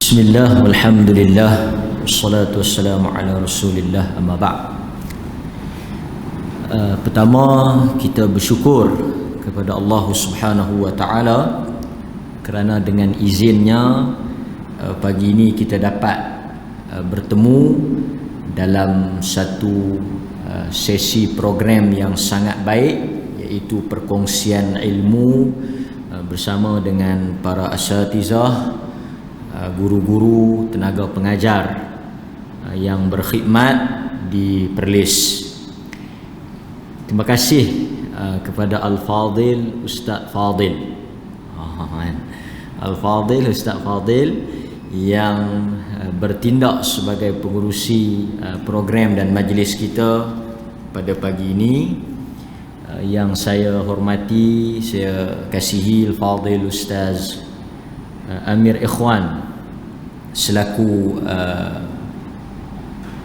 Bismillah, walhamdulillah, wassalatu wassalamu ala rasulillah, amma ba'd. Pertama, kita bersyukur kepada Allah subhanahu wa ta'ala kerana dengan izinnya pagi ini kita dapat bertemu dalam satu sesi program yang sangat baik, iaitu perkongsian ilmu bersama dengan para asatizah, guru-guru, tenaga pengajar yang berkhidmat di Perlis. Terima kasih kepada Al-Fadil Ustaz Fadil, Al-Fadil Ustaz Fadil yang bertindak sebagai pengurusi program dan majlis kita pada pagi ini. Yang saya hormati, saya kasihi Al-Fadil Ustaz Amir Ikhwan selaku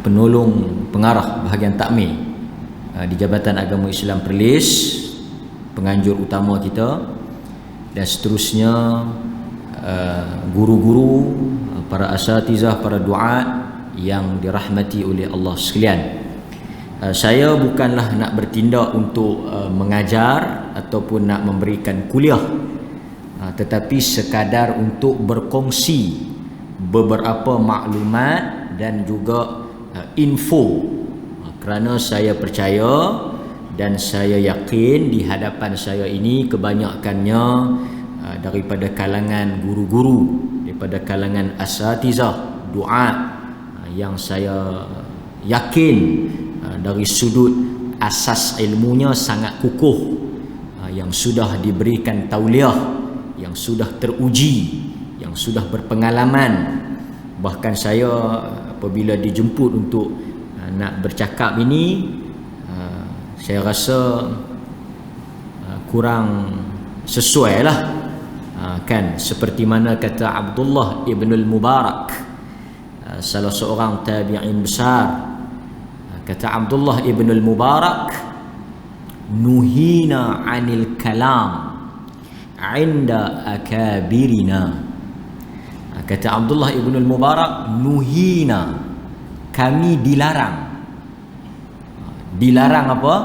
penolong pengarah bahagian takmir di Jabatan Agama Islam Perlis, penganjur utama kita, dan seterusnya guru-guru, para asatizah, para duat yang dirahmati oleh Allah sekalian. Saya bukanlah nak bertindak untuk mengajar ataupun nak memberikan kuliah, tetapi sekadar untuk berkongsi beberapa maklumat dan juga info, kerana saya percaya dan saya yakin di hadapan saya ini kebanyakannya daripada kalangan guru-guru, daripada kalangan asatizah, duat, yang saya yakin dari sudut asas ilmunya sangat kukuh, yang sudah diberikan tauliah, yang sudah teruji, yang sudah berpengalaman. Bahkan saya apabila dijemput untuk nak bercakap ini, saya rasa kurang sesuai lah, kan, seperti mana kata Abdullah ibn al-Mubarak, salah seorang tabi'in besar. Kata Abdullah ibn al-Mubarak, nuhina 'anil kalam 'inda akabirina. Kata Abdullah ibn al-Mubarak, nuhina, kami dilarang. Dilarang apa?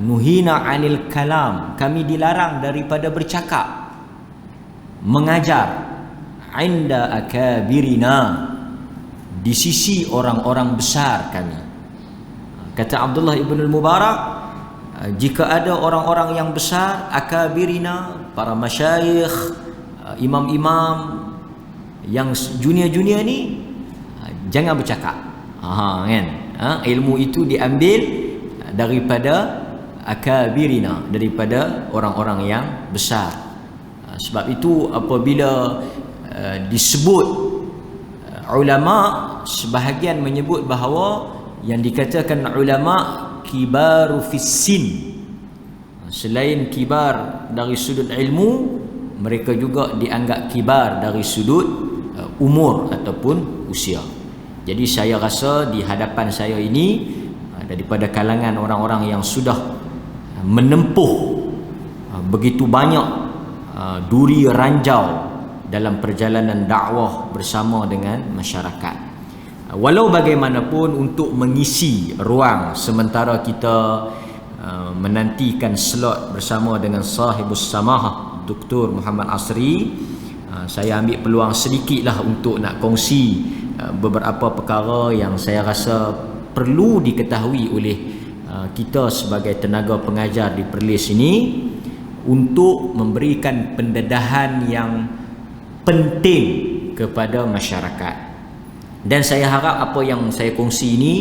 Nuhina 'anil kalam, kami dilarang daripada bercakap, mengajar, 'inda akabirina, di sisi orang-orang besar kami. Kata Abdullah ibn al-Mubarak, jika ada orang-orang yang besar, akabirina, para masyayikh, imam-imam yang junior-junior ni, jangan bercakap. Kan? Ilmu itu diambil daripada akabirina, daripada orang-orang yang besar. Sebab itu apabila disebut ulama, sebahagian menyebut bahawa yang dikatakan ulama kibaru fissin, selain kibar dari sudut ilmu, mereka juga dianggap kibar dari sudut umur ataupun usia. Jadi saya rasa di hadapan saya ini, daripada kalangan orang-orang yang sudah menempuh begitu banyak duri ranjau dalam perjalanan dakwah bersama dengan masyarakat. Walau bagaimanapun, untuk mengisi ruang sementara kita menantikan slot bersama dengan sahibus samahah Dr. Muhammad Asri, saya ambil peluang sedikitlah untuk nak kongsi beberapa perkara yang saya rasa perlu diketahui oleh kita sebagai tenaga pengajar di Perlis ini, untuk memberikan pendedahan yang penting kepada masyarakat. Dan saya harap apa yang saya kongsi ini,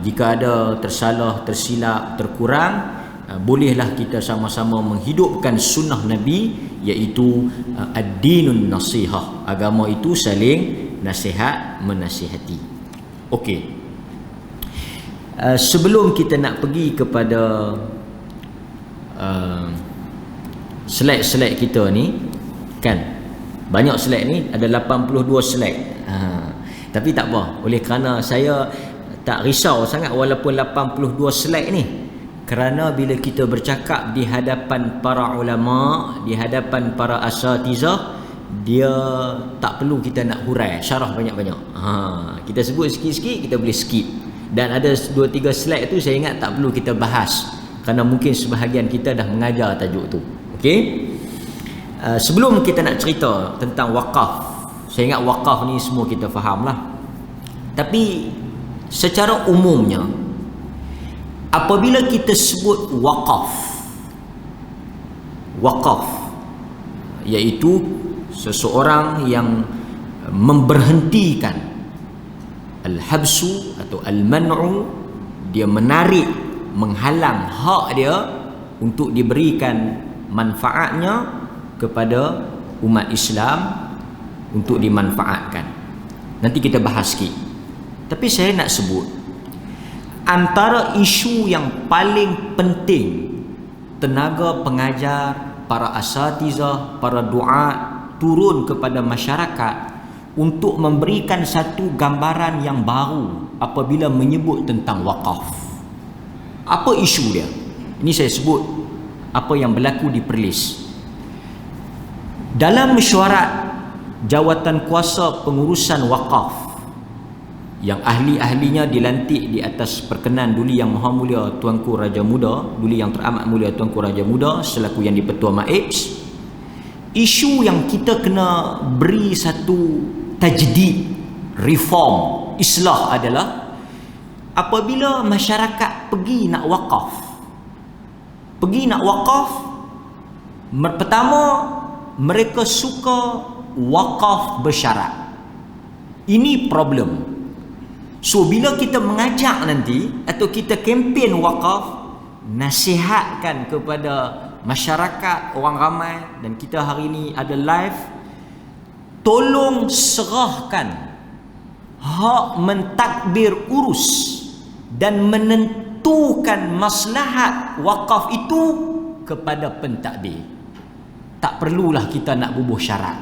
jika ada tersalah, tersilap, terkurang, bolehlah kita sama-sama menghidupkan sunnah Nabi, iaitu ad-dinun nasihah, agama itu saling nasihat menasihati. Okey, sebelum kita nak pergi kepada slide-slide kita ni, kan, banyak slide ni, ada 82 slide. Tapi tak apa, oleh kerana saya tak risau sangat walaupun 82 slide ni, kerana bila kita bercakap di hadapan para ulama, di hadapan para asatizah, dia tak perlu kita nak hurai syarah banyak-banyak. Kita sebut sikit-sikit, kita boleh skip. Dan ada 2-3 slide tu saya ingat tak perlu kita bahas kerana mungkin sebahagian kita dah mengajar tajuk tu. Okey. Sebelum kita nak cerita tentang wakaf, saya ingat wakaf ni semua kita faham lah. Tapi secara umumnya, apabila kita sebut wakaf iaitu seseorang yang memberhentikan al-habsu atau al-man'u, dia menarik, menghalang hak dia untuk diberikan manfaatnya kepada umat Islam untuk dimanfaatkan. Nanti kita bahas sikit. Tapi saya nak sebut antara isu yang paling penting tenaga pengajar, para asatizah, para duat turun kepada masyarakat untuk memberikan satu gambaran yang baru apabila menyebut tentang wakaf. Apa isu dia? Ini saya sebut apa yang berlaku di Perlis. Dalam mesyuarat jawatan kuasa pengurusan wakaf yang ahli-ahlinya dilantik di atas perkenan Duli Yang Maha Mulia Tuanku Raja Muda, Duli Yang Teramat Mulia Tuanku Raja Muda selaku Yang di-Pertua MAIPS, isu yang kita kena beri satu tajdid, reform, islah adalah apabila masyarakat pergi nak wakaf. Pertama, mereka suka wakaf bersyarat. Ini problem. So bila kita mengajak nanti atau kita kempen wakaf, nasihatkan kepada masyarakat, orang ramai, dan kita hari ini ada live, tolong serahkan hak mentadbir urus dan menentukan maslahat wakaf itu kepada pentadbir. Tak perlulah kita nak bubuh syarat,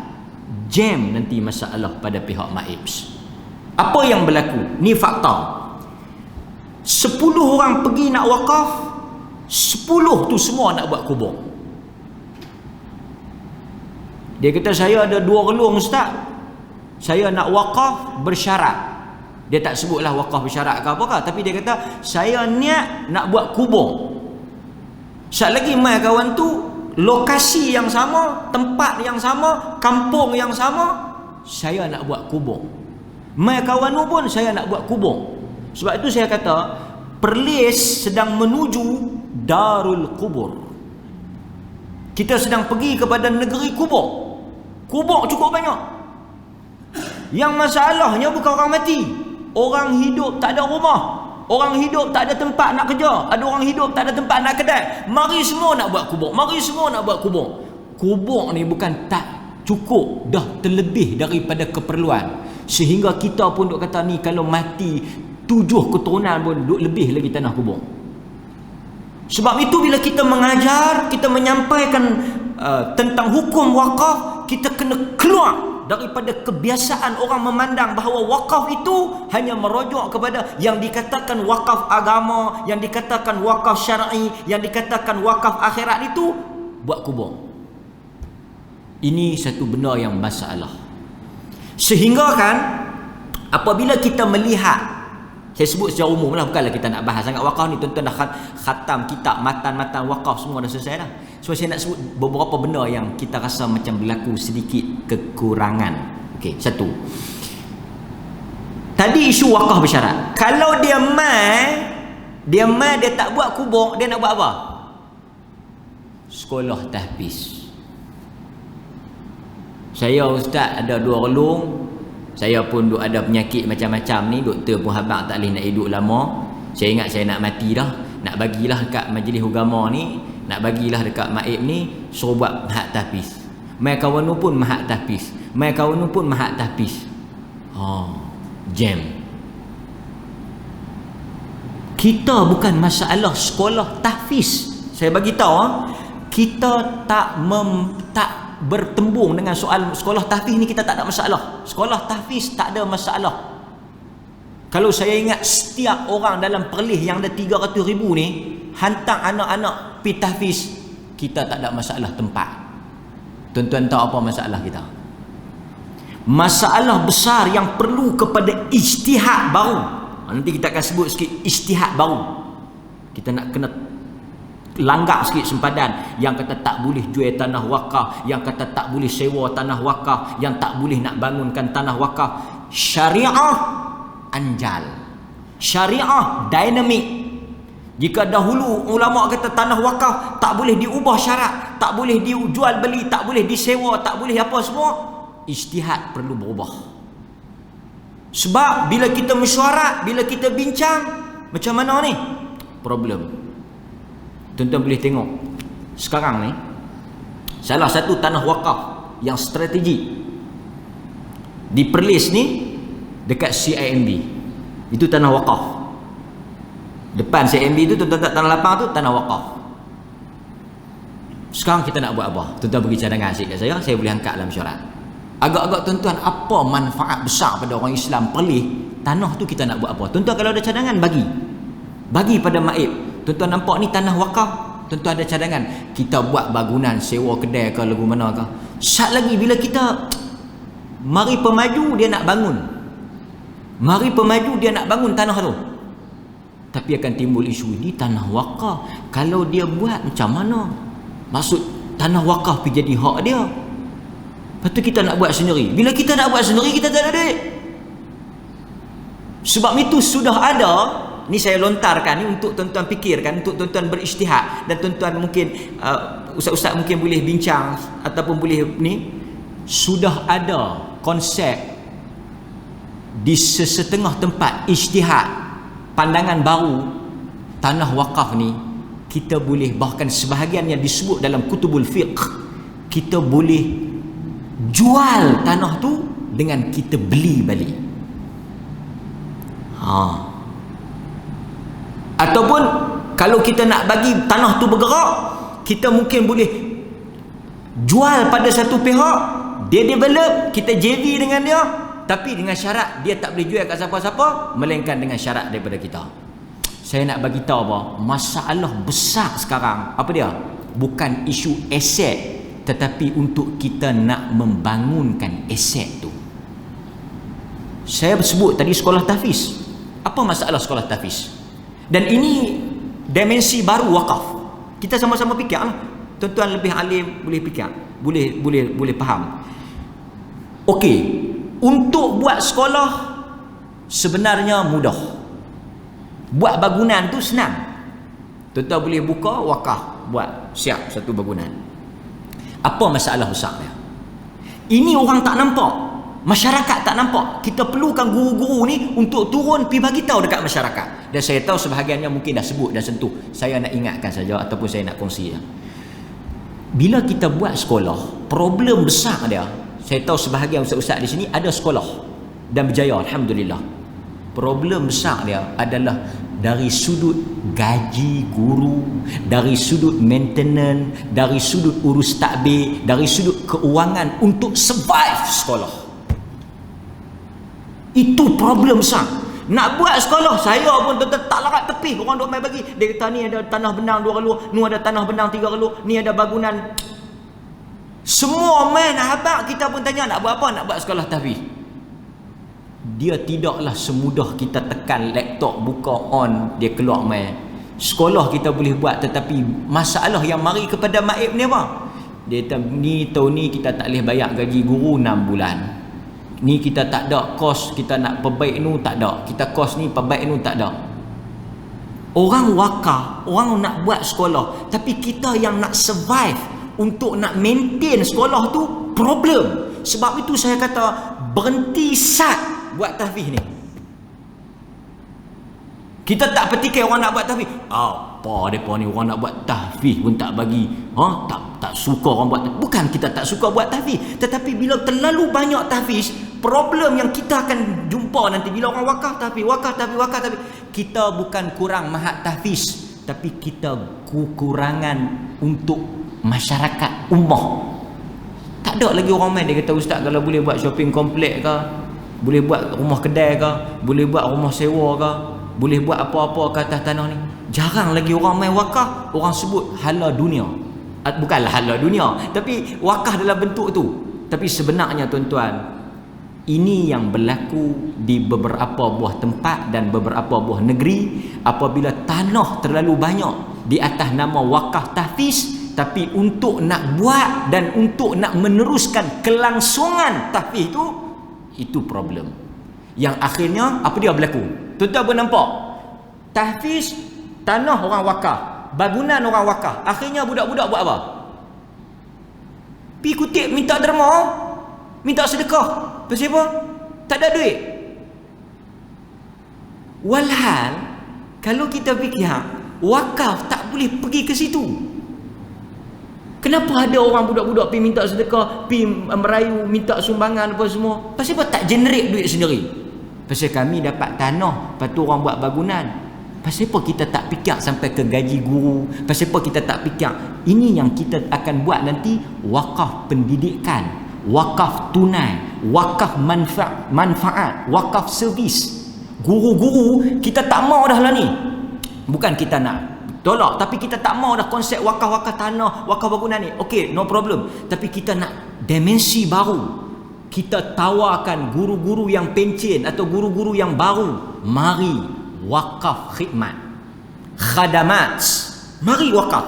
jam nanti masalah pada pihak MAIPS. Apa yang berlaku? Ni fakta. 10 orang pergi nak wakaf, 10 tu semua nak buat kubur. Dia kata, saya ada 2 relung ustaz, saya nak wakaf bersyarat. Dia tak sebutlah wakaf bersyarat ke apakah, tapi dia kata saya niat nak buat kubur. Sekali lagi mai kawan tu, lokasi yang sama, tempat yang sama, kampung yang sama, saya nak buat kubur. Mai kawan tu pun saya nak buat kubur. Sebab itu saya kata Perlis sedang menuju Darul Kubur. Kita sedang pergi kepada negeri kubur. Kubur cukup banyak. Yang masalahnya bukan orang mati, orang hidup tak ada rumah, orang hidup tak ada tempat nak kerja, ada orang hidup tak ada tempat nak kedai. Mari semua nak buat kubur, mari semua nak buat kubur. Kubur ni bukan tak cukup, dah terlebih daripada keperluan. Sehingga kita pun duk kata ni kalau mati 7 keturunan pun duk lebih lagi tanah kubur. Sebab itu bila kita mengajar, kita menyampaikan tentang hukum wakaf, kita kena keluar daripada kebiasaan orang memandang bahawa wakaf itu hanya merujuk kepada yang dikatakan wakaf agama, yang dikatakan wakaf syar'i, yang dikatakan wakaf akhirat itu buat kubur. Ini satu benda yang masalah. Sehingga kan apabila kita melihat, saya sebut secara umum lah, bukanlah kita nak bahas sangat wakaf ni, tuan-tuan dah khatam kitab matan-matan wakaf semua dah selesai dah. So saya nak sebut beberapa benda yang kita rasa macam berlaku sedikit kekurangan. Okey, satu. Tadi isu wakaf bersyarat. Kalau dia tak buat kubur, dia nak buat apa? Sekolah tahfiz. Saya ustaz ada 2 relung. Saya pun duk ada penyakit macam-macam ni, doktor pun habaq tak boleh nak hidup lama. Saya ingat saya nak mati dah. Nak bagilah dekat majlis agama ni, nak bagilah dekat MAIP ni, suruh buat mahat tahfiz. Mai kawan tu pun mahat tahfiz. Mai kawan tu pun mahat tahfiz. Jam. Kita bukan masalah sekolah tahfiz. Saya bagi tahu, kita tak bertembung dengan soal sekolah tahfiz ni, kita tak ada masalah. Sekolah tahfiz tak ada masalah. Kalau saya ingat setiap orang dalam Perlis yang ada 300,000 ni hantar anak-anak pi tahfiz, kita tak ada masalah tempat. Tuan-tuan tahu apa masalah kita? masalah besar yang perlu kepada ijtihad baru. Nanti kita akan sebut sikit ijtihad baru. Kita nak kena langgar sikit sempadan. Yang kata tak boleh jual tanah wakaf, yang kata tak boleh sewa tanah wakaf, yang tak boleh nak bangunkan tanah wakaf. Syariah anjal, syariah dinamik. Jika dahulu ulama kata tanah wakaf tak boleh diubah syarat, tak boleh dijual beli, tak boleh disewa, tak boleh apa semua, ijtihad perlu berubah. Sebab bila kita mesyuarat, bila kita bincang, macam mana ni problem. Tuan-tuan boleh tengok sekarang ni, salah satu tanah wakaf yang strategik di Perlis ni dekat CIMB, itu tanah wakaf. Depan CIMB tu, tuan-tuan tak tanah lapang tu tanah wakaf. Sekarang kita nak buat apa? Tuan-tuan bagi cadangan sikit kat saya boleh angkat dalam syarat. Agak-agak tuan-tuan, apa manfaat besar pada orang Islam Perlis? Tanah tu kita nak buat apa? Tuan-tuan kalau ada cadangan bagi pada Maib. Tuan-tuan nampak ni tanah wakaf, tuan-tuan ada cadangan, kita buat bangunan, sewa kedai ke lagu mana ke. Sat lagi bila kita mari pemaju dia nak bangun, mari pemaju dia nak bangun tanah tu, tapi akan timbul isu ni tanah wakaf. Kalau dia buat macam mana? Maksud tanah wakaf pergi jadi hak dia. Lepas tu kita nak buat sendiri. Bila kita nak buat sendiri, kita tak ada duit. Sebab itu sudah ada. Ni saya lontarkan ni untuk tuan-tuan fikirkan, untuk tuan-tuan berijtihad, dan tuan-tuan mungkin ustaz-ustaz mungkin boleh bincang ataupun boleh ni. Sudah ada konsep di sesetengah tempat ijtihad, pandangan baru tanah wakaf ni kita boleh, bahkan sebahagian yang disebut dalam kutubul fiqh, kita boleh jual tanah tu dengan kita beli balik. Ataupun kalau kita nak bagi tanah tu bergerak, kita mungkin boleh jual pada satu pihak, dia develop, kita JV dengan dia, tapi dengan syarat dia tak boleh jual kat siapa-siapa melainkan dengan syarat daripada kita. Saya nak bagi tahu apa? Masalah besar sekarang apa dia? Bukan isu aset, tetapi untuk kita nak membangunkan aset tu. Saya sebut tadi sekolah tahfiz. Apa masalah sekolah tahfiz? Dan ini dimensi baru wakaf. Kita sama-sama fikirlah. Tuan-tuan lebih alim boleh fikir, boleh faham. Okey, untuk buat sekolah sebenarnya mudah. Buat bangunan tu senang. Tuan-tuan boleh buka wakaf, buat siap satu bangunan. Apa masalah besar dia? Ini orang tak nampak, masyarakat tak nampak. Kita perlukan guru-guru ni untuk turun pergi bagi tahu dekat masyarakat. Dan saya tahu sebahagiannya mungkin dah sebut dan sentuh. Saya nak ingatkan saja ataupun saya nak kongsi. Bila kita buat sekolah, problem besar dia, saya tahu sebahagian ustaz-ustaz di sini ada sekolah dan berjaya, alhamdulillah. Problem besar dia adalah dari sudut gaji guru, dari sudut maintenance, dari sudut urus takbir, dari sudut keuangan untuk survive sekolah. Itu problem besar. Nak buat sekolah, saya pun tak larat tepi. Orang duk main bagi. Dia kata ni ada tanah benang 2 reluk, ni ada tanah benang 3 reluk, ni ada bangunan. Semua main habaq. Kita pun tanya nak buat apa? Nak buat sekolah tahfiz. Dia tidaklah semudah kita tekan laptop, buka on, dia keluar main. Sekolah kita boleh buat, tetapi masalah yang mari kepada Maib ni apa? Dia kata ni tahun ni kita tak boleh bayar gaji guru 6 bulan. Ni kita tak ada kos, kita nak perbaik nu tak ada, kita kos ni perbaik nu tak ada. Orang wakaf, orang nak buat sekolah, tapi kita yang nak survive untuk nak maintain sekolah tu problem. Sebab itu saya kata berhenti sat buat tahfiz ni. Kita tak petikai orang nak buat tahfiz. Apa depa ni orang nak buat tahfiz pun tak bagi. Tak suka orang buat. Bukan kita tak suka buat tahfiz, tetapi bila terlalu banyak tahfiz, problem yang kita akan jumpa nanti bila orang wakaf tahfiz, kita bukan kurang mahat tahfiz, tapi kita kekurangan untuk masyarakat ummah. Tak ada lagi orang main. Dia kata ustaz kalau boleh buat shopping kompleks ke, boleh buat rumah kedai ke, boleh buat rumah sewa ke, boleh buat apa-apa ke atas tanah ni. Jarang lagi orang main wakaf. Orang sebut halal dunia. Bukanlah halal dunia, tapi wakaf dalam bentuk tu. Tapi sebenarnya tuan-tuan, Ini yang berlaku di beberapa buah tempat dan beberapa buah negeri apabila tanah terlalu banyak di atas nama wakaf tahfiz, tapi untuk nak buat dan untuk nak meneruskan kelangsungan tahfiz itu problem. Yang akhirnya apa dia berlaku? Tuan-tuan pun nampak. Tahfiz tanah orang wakaf, bangunan orang wakaf. Akhirnya budak-budak buat apa? Pi kutip minta derma, minta sedekah. Pasal apa? Tak ada duit. Walhal kalau kita fikir wakaf tak boleh pergi ke situ. Kenapa ada orang budak-budak pergi minta sedekah, pergi merayu, minta sumbangan apa semua? Pasal apa tak generate duit sendiri? Pasal kami dapat tanah, lepas tu orang buat bangunan. Pasal apa kita tak fikir sampai ke gaji guru? Pasal apa kita tak fikir ini yang kita akan buat nanti, wakaf pendidikan, wakaf tunai, wakaf manfaat, wakaf servis. Guru-guru kita tak mau dah lah ni. Bukan kita nak tolak, tapi kita tak mau dah konsep wakaf-wakaf tanah, wakaf bangunan ni. Okey, no problem. Tapi kita nak dimensi baru. Kita tawarkan guru-guru yang pencen atau guru-guru yang baru. Mari wakaf khidmat, khadamat. Mari wakaf.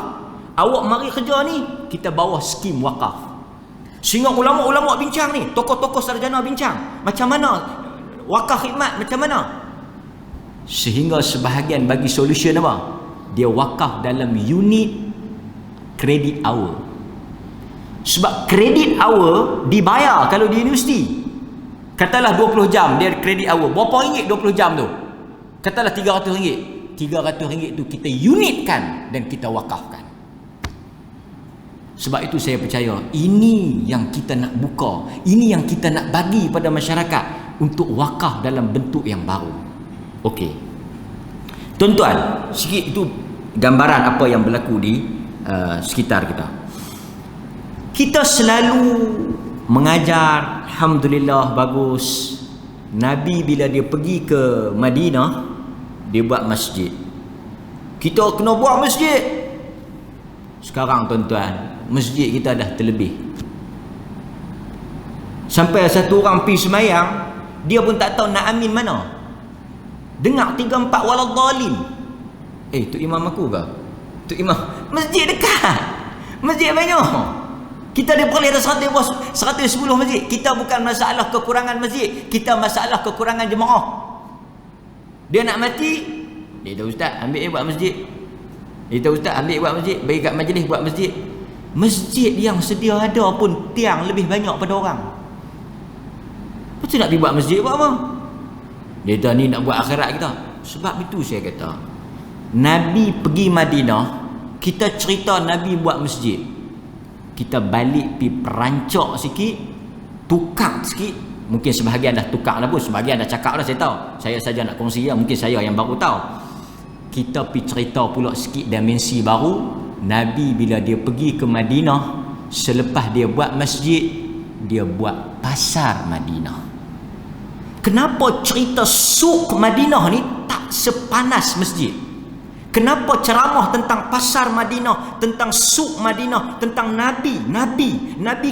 Awak mari kerja ni, kita bawa skim wakaf. Sehingga ulama-ulama bincang ni, tokoh-tokoh sarjana bincang. Macam mana wakaf khidmat, macam mana? Sehingga sebahagian bagi solution apa? Dia wakaf dalam unit credit hour. Sebab credit hour dibayar kalau di universiti. Katalah 20 jam dia credit hour. Berapa ringgit 20 jam tu? Katalah RM300. RM300 tu kita unitkan dan kita wakafkan. Sebab itu saya percaya ini yang kita nak buka, ini yang kita nak bagi pada masyarakat untuk wakaf dalam bentuk yang baru. Okey. Tuan-tuan, sikit itu gambaran apa yang berlaku di sekitar kita. Kita selalu mengajar, alhamdulillah bagus. Nabi bila dia pergi ke Madinah, dia buat masjid. Kita kena buat masjid. Sekarang tuan-tuan, masjid kita dah terlebih. Sampai satu orang pergi semayang, dia pun tak tahu nak amin mana. Dengar 3-4 waladhdallin. Tu imam aku ke? Tu imam. Masjid dekat. Masjid banyak. Kita ada boleh ada 110 masjid. Kita bukan masalah kekurangan masjid, kita masalah kekurangan jemaah. Dia nak mati, dia kata ustaz ambil buat masjid. Dia kata ustaz ambil buat masjid, bagi kat majlis buat masjid. Masjid yang sedia ada pun tiang lebih banyak pada orang. Lepas tu nak pergi buat masjid buat apa? Dia kata ni nak buat akhirat kita. Sebab itu saya kata Nabi pergi Madinah, kita cerita Nabi buat masjid, kita balik pi perancak sikit, tukar sikit. Mungkin sebahagian dah tukar dah pun, sebahagian dah cakap dah, saya tahu. Saya saja nak kongsi ya, mungkin saya yang baru tahu. Kita pi cerita pula sikit dimensi baru. Nabi bila dia pergi ke Madinah, selepas dia buat masjid, dia buat pasar Madinah. Kenapa cerita suk Madinah ni tak sepanas masjid? Kenapa ceramah tentang pasar Madinah, tentang suk Madinah, tentang Nabi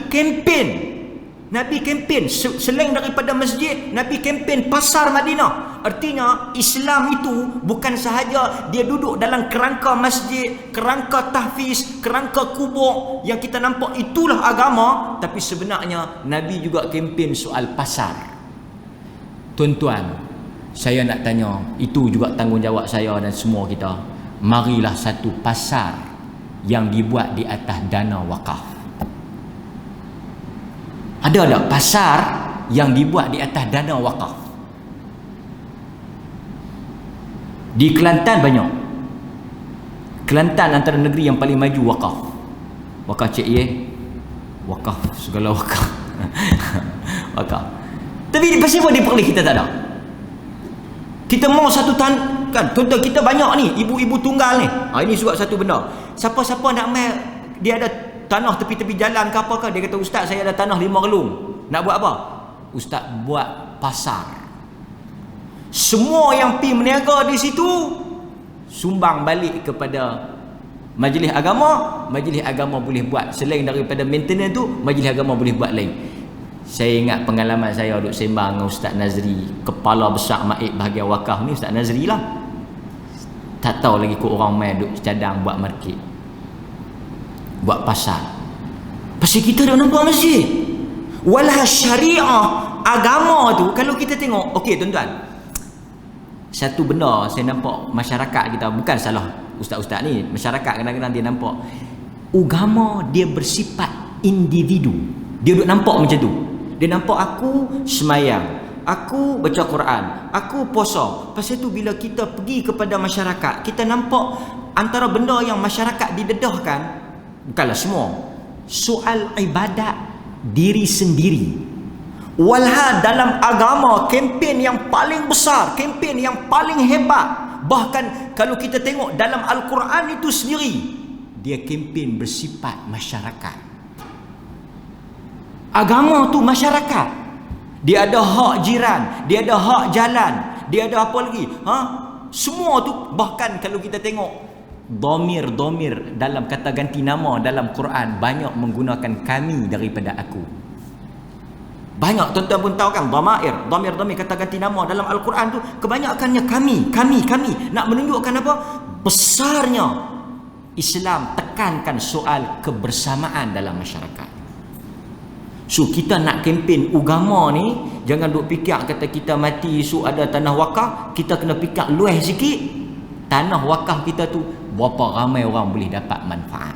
kempen. Nabi kempen selain daripada masjid, Nabi kempen pasar Madinah. Artinya Islam itu bukan sahaja dia duduk dalam kerangka masjid, kerangka tahfiz, kerangka kubur yang kita nampak itulah agama, tapi sebenarnya Nabi juga kempen soal pasar. Tuan-tuan, saya nak tanya, itu juga tanggungjawab saya dan semua kita. Marilah satu pasar yang dibuat di atas dana wakaf. Ada tak pasar yang dibuat di atas dana wakaf? Di Kelantan banyak. Kelantan antara negeri yang paling maju wakaf. Wakaf Cik Ye, wakaf segala wakaf. Wakaf. Tapi pasal apa di Perlis kita tak ada? Kita mau satu kan, tuan-tuan kita banyak ni, ibu-ibu tunggal ni. Ini juga satu benda. Siapa-siapa nak mai, dia ada tanah tepi-tepi jalan ke apa ke, dia kata ustaz saya ada tanah 5 relung. Nak buat apa? Ustaz buat pasar. Semua yang pi meniaga di situ sumbang balik kepada majlis agama. Majlis agama boleh buat selain daripada maintenance tu, majlis agama boleh buat lain. Saya ingat pengalaman saya duduk sembang dengan Ustaz Nazri, kepala besar Maib bahagian wakaf ni Ustaz Nazri lah. Tak tahu lagi kok orang main duduk cadang buat market, buat pasar. Pasal kita dah nampak masjid. Walah syariah agama tu kalau kita tengok, okey tuan-tuan, satu benda saya nampak masyarakat kita, bukan salah ustaz-ustaz ni, masyarakat kadang-kadang dia nampak agama dia bersifat individu. Dia duk nampak macam tu. Dia nampak aku semayang, aku baca Quran, aku puasa. Pasal tu bila kita pergi kepada masyarakat, kita nampak antara benda yang masyarakat didedahkan, bukanlah semua, soal ibadat diri sendiri. Walha dalam agama, kempen yang paling besar, kempen yang paling hebat, bahkan kalau kita tengok dalam Al-Quran itu sendiri, dia kempen bersifat masyarakat. Agama tu masyarakat. Dia ada hak jiran, dia ada hak jalan, dia ada apa lagi? Semua tu, bahkan kalau kita tengok domir dalam kata ganti nama dalam Quran banyak menggunakan kami daripada aku. Banyak tuan-tuan pun tahu kan, domir kata ganti nama dalam Al-Quran tu kebanyakannya kami. Nak menunjukkan apa? Besarnya Islam tekankan soal kebersamaan dalam masyarakat. So kita nak kempen agama ni, jangan duk fikir kata kita mati so ada tanah wakaf, kita kena fikir luas sikit. Tanah wakaf kita tu berapa ramai orang boleh dapat manfaat.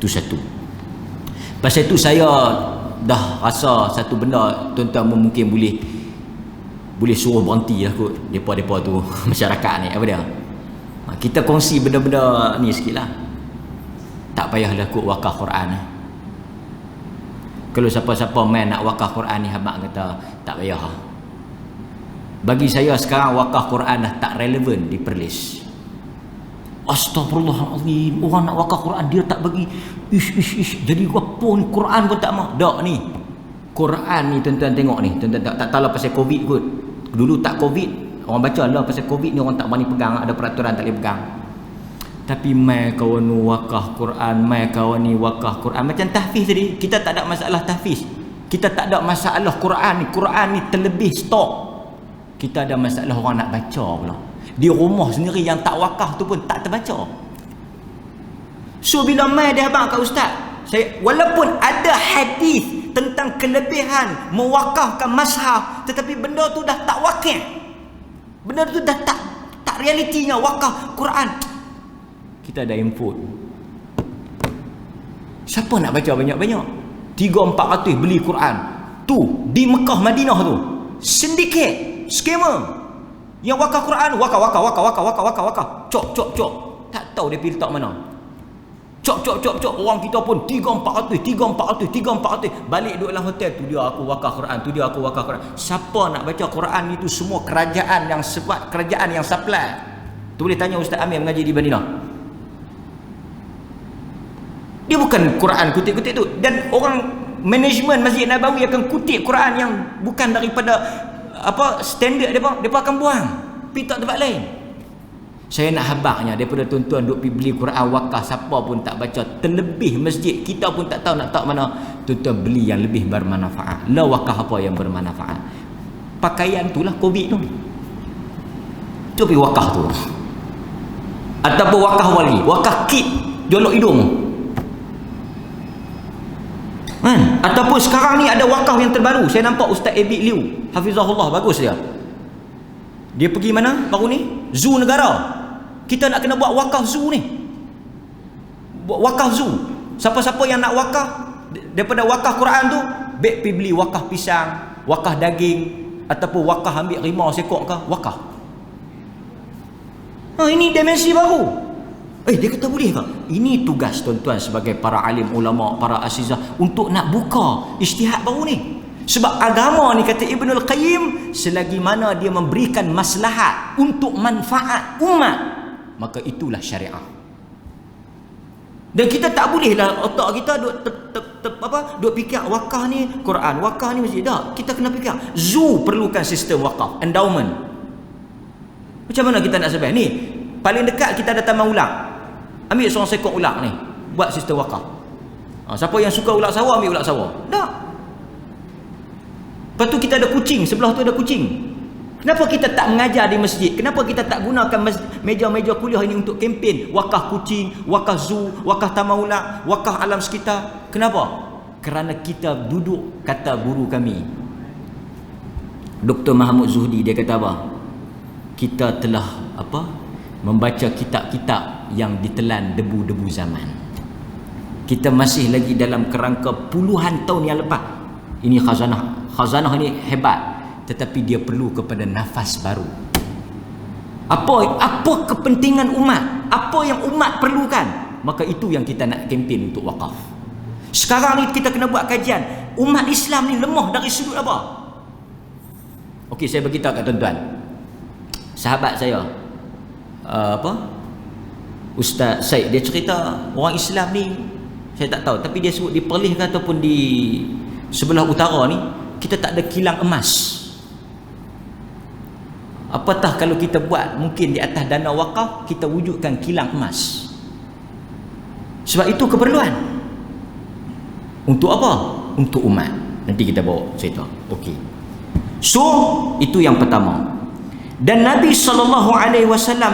Tu satu. Pasal tu saya dah rasa satu benda tuan-tuan mungkin boleh suruh berhenti lah kot depa-depa tu masyarakat ni, apa dia? Kita kongsi benda-benda ni sikitlah. Tak payahlah kot wakaf Quran. Kalau siapa-siapa main nak wakaf Quran ni, habaq kata tak payah. Bagi saya sekarang wakaf Quran dah tak relevan di Perlis. Astagfirullahalazim, orang nak wakaf Quran dia tak bagi ish. Jadi apa ni, Quran pun tak mau. Dak ni. Quran ni tuan-tuan tengok ni, tuan-tuan tak tahu pasal Covid kot. Dulu tak Covid, orang baca lah pasal Covid ni orang tak berani pegang, ada peraturan tak boleh pegang. Tapi mai kawan ni wakaf Quran, mai kawan ni wakaf Quran. Macam tahfiz tadi, kita tak ada masalah tahfiz. Kita tak ada masalah Quran ni terlebih stok. Kita ada masalah orang nak baca pula. Di rumah sendiri yang tak wakaf tu pun tak terbaca. So bila mai dia abang kat ustaz, saya walaupun ada hadis tentang kelebihan mewakafkan mashaf, tetapi benda tu dah tak wakil. Benda tu dah tak realitinya wakaf Quran. Kita ada input. Siapa nak baca banyak-banyak? 300-400 beli Quran. Tu di Mekah Madinah tu. Sindiket, skema. Yang wakaf Quran, wakaf. Cok. Tak tahu dia pergi letak mana. Cok. Orang kita pun 300-400. Balik duduk dalam hotel, tu dia aku wakaf Quran, Siapa nak baca Quran itu semua kerajaan yang sebab kerajaan yang supply. Tu boleh tanya Ustaz Amir mengaji di Madinah. Dia bukan Quran kutip-kutip tu. Dan orang manajemen Masjid Nabawi akan kutip Quran yang bukan daripada standard depa akan buang pergi tak tempat lain. Saya nak habaqnya daripada tuan-tuan duk pergi beli Quran wakaf, siapa pun tak baca, terlebih masjid kita pun tak tahu nak tak mana, tuan-tuan beli yang lebih bermanfaat. Lah wakaf apa yang bermanfaat? Pakaian tu lah Covid tu. Tu pergi wakaf tu. Ataupun wakaf wali, wakaf kit jolok hidung. Ataupun sekarang ni ada wakaf yang terbaru. Saya nampak Ustaz Ebit Liu, hafizahullah, bagus dia. Dia pergi mana baru ni? Zoo negara. Kita nak kena buat wakaf zoo ni. Buat wakaf zoo. Siapa-siapa yang nak wakaf daripada wakaf Quran tu, baik pergi beli wakaf pisang, wakaf daging, ataupun wakaf ambil rimau sekok ke, wakaf. Ini dimensi baru. Dia kata boleh tak? Ini tugas tuan-tuan sebagai para alim ulama, para asizah, untuk nak buka ijtihad baru ni. Sebab agama ni, kata Ibnul Qayyim, selagi mana dia memberikan maslahat untuk manfaat umat, maka itulah syariah. Dan kita tak bolehlah otak kita duk fikir wakaf ni Quran, wakaf ni masjid. Tak, kita kena fikir zoo perlukan sistem wakaf, endowment. Macam mana kita nak sampai ni? Paling dekat kita ada taman ulang. Ambil seorang sekok ulang ni, buat sistem wakaf. Siapa yang suka ulang sawah, ambil ulang sawah. Tak. Lepas tu kita ada kucing, sebelah tu ada kucing. Kenapa kita tak mengajar di masjid? Kenapa kita tak gunakan meja-meja kuliah ini untuk kempen wakaf kucing, wakaf zoo, wakaf taman ular, wakaf alam sekitar? Kenapa? Kerana kita duduk, kata guru kami Dr. Mahmud Zuhdi, dia kata apa? Kita telah membaca kitab-kitab yang ditelan debu-debu zaman. Kita masih lagi dalam kerangka puluhan tahun yang lepas. Ini khazanah ini hebat, tetapi dia perlu kepada nafas baru. Apa kepentingan umat? Apa yang umat perlukan? Maka itu yang kita nak kempen untuk wakaf. Sekarang ni kita kena buat kajian. Umat Islam ni lemah dari sudut apa? Okey, saya beritahu kat tuan-tuan. Sahabat saya Ustaz Syed, dia cerita orang Islam ni, saya tak tahu, tapi dia sebut di Perlis ataupun di sebelah utara ni, kita tak ada kilang emas. Apatah kalau kita buat mungkin di atas dana wakaf, kita wujudkan kilang emas. Sebab itu keperluan. Untuk apa? Untuk umat. Nanti kita bawa cerita. Okey. So, itu yang pertama. Dan Nabi SAW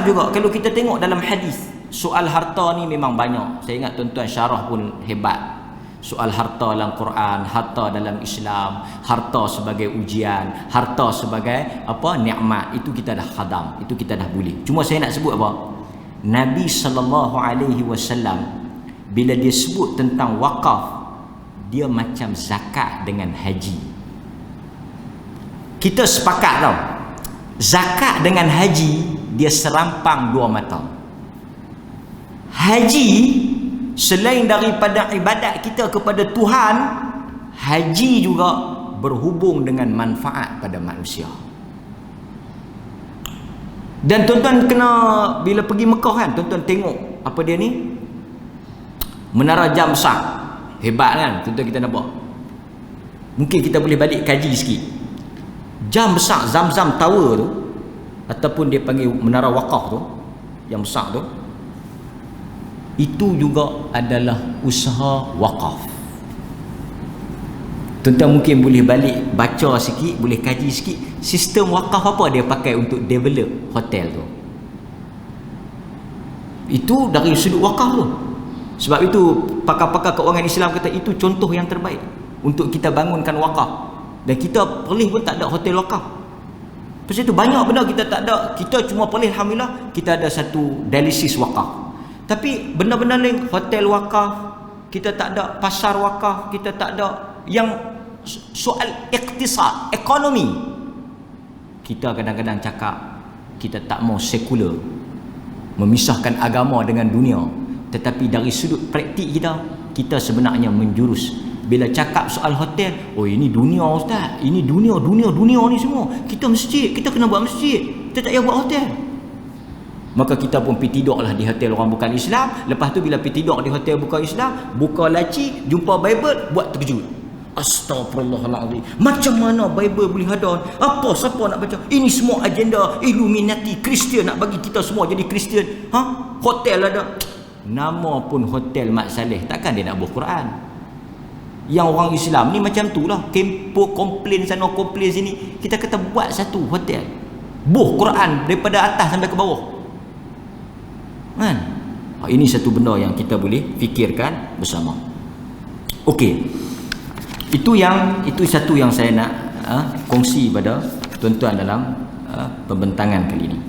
juga, kalau kita tengok dalam hadis, soal harta ni memang banyak. Saya ingat tuan-tuan syarah pun hebat. Soal harta dalam Quran, harta dalam Islam, harta sebagai ujian, harta sebagai nikmat, itu kita dah khadam, itu kita dah boleh. Cuma saya nak sebut apa? Nabi SAW bila dia sebut tentang wakaf, dia macam zakat dengan haji. Kita sepakat tau, zakat dengan haji dia serampang dua mata. Haji selain daripada ibadat kita kepada Tuhan, haji juga berhubung dengan manfaat pada manusia. Dan tuan-tuan kena, bila pergi Mekah kan, tuan-tuan tengok apa dia ni, menara jam besar, hebat kan tuan-tuan, kita nampak. Mungkin kita boleh balik kaji sikit. Jam besar Zam-Zam Tower tu, ataupun dia panggil menara wakaf tu, yang besar tu, itu juga adalah usaha wakaf. Tuan-tuan mungkin boleh balik baca sikit, boleh kaji sikit sistem wakaf apa dia pakai untuk develop hotel tu. Itu dari sudut wakaf tu. Sebab itu pakar-pakar keuangan Islam kata itu contoh yang terbaik untuk kita bangunkan wakaf. Dan kita Perlis pun tak ada hotel wakaf. Pasal itu banyak benda kita tak ada. Kita cuma Perlis, alhamdulillah kita ada satu dialisis wakaf. Tapi benda-benda lain, hotel wakaf, kita tak ada, pasar wakaf, kita tak ada. Yang soal iktisad, ekonomi, kita kadang-kadang cakap kita tak mau sekular, memisahkan agama dengan dunia. Tetapi dari sudut praktik kita sebenarnya menjurus. Bila cakap soal hotel, oh ini dunia ustaz, ini dunia ni semua. Kita masjid, kita kena buat masjid, kita tak payah buat hotel. Maka kita pun pergi tidurlah di hotel orang bukan Islam. Lepas tu bila pergi tidur di hotel bukan Islam, buka laci, jumpa Bible, buat terkejut. Astagfirullahaladzim, macam mana Bible boleh ada? Apa, siapa nak baca? Ini semua agenda Illuminati, Kristian nak bagi kita semua jadi Kristian. Hotel ada. Nama pun hotel Mat Saleh, takkan dia nak buat Quran? Yang orang Islam ni macam tu lah, kempo komplain sana komplain sini. Kita kata buat satu hotel, buh Quran daripada atas sampai ke bawah kan? Ini satu benda yang kita boleh fikirkan bersama. Okey, itu satu yang saya nak kongsi pada tuan-tuan dalam pembentangan kali ini.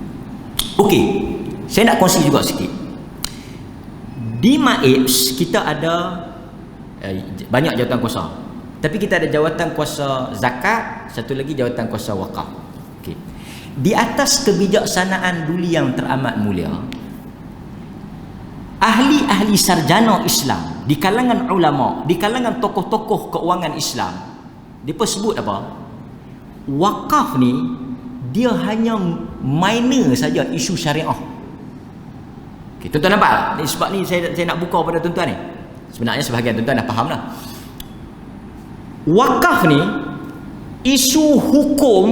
Okey, saya nak kongsi juga sikit. Di MAIPS kita ada banyak jawatan kuasa. Tapi kita ada jawatan kuasa zakat, satu lagi jawatan kuasa wakaf. Okey. Di atas kebijaksanaan duli yang teramat mulia, ahli-ahli sarjana Islam, di kalangan ulama, di kalangan tokoh-tokoh keuangan Islam, dia sebut apa? Wakaf ni dia hanya minor saja isu syariah. Okay, tuan-tuan nampak? Sebab ni saya nak buka pada tuan-tuan ni. Sebenarnya sebahagian tuan-tuan dah faham lah. Wakaf ni isu hukum,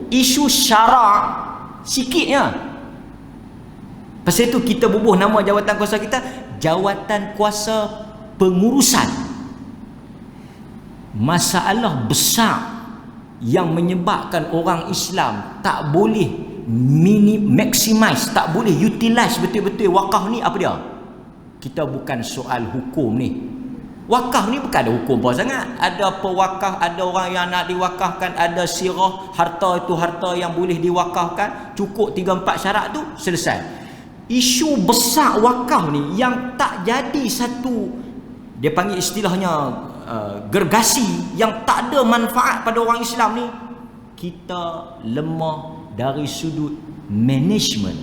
isu syarak sikitnya. Pasal itu kita bubuh nama jawatan kuasa kita, jawatan kuasa pengurusan. Masalah besar yang menyebabkan orang Islam tak boleh maximize, tak boleh utilize betul-betul wakaf ni, apa dia? Kita bukan soal hukum ni. Wakaf ni bukan ada hukum apa sangat. Ada pewakaf, ada orang yang nak diwakafkan, ada sirah, harta itu harta yang boleh diwakafkan, cukup 3-4 syarat tu, selesai. Isu besar wakaf ni yang tak jadi satu, dia panggil istilahnya gergasi, yang tak ada manfaat pada orang Islam ni, kita lemah dari sudut management.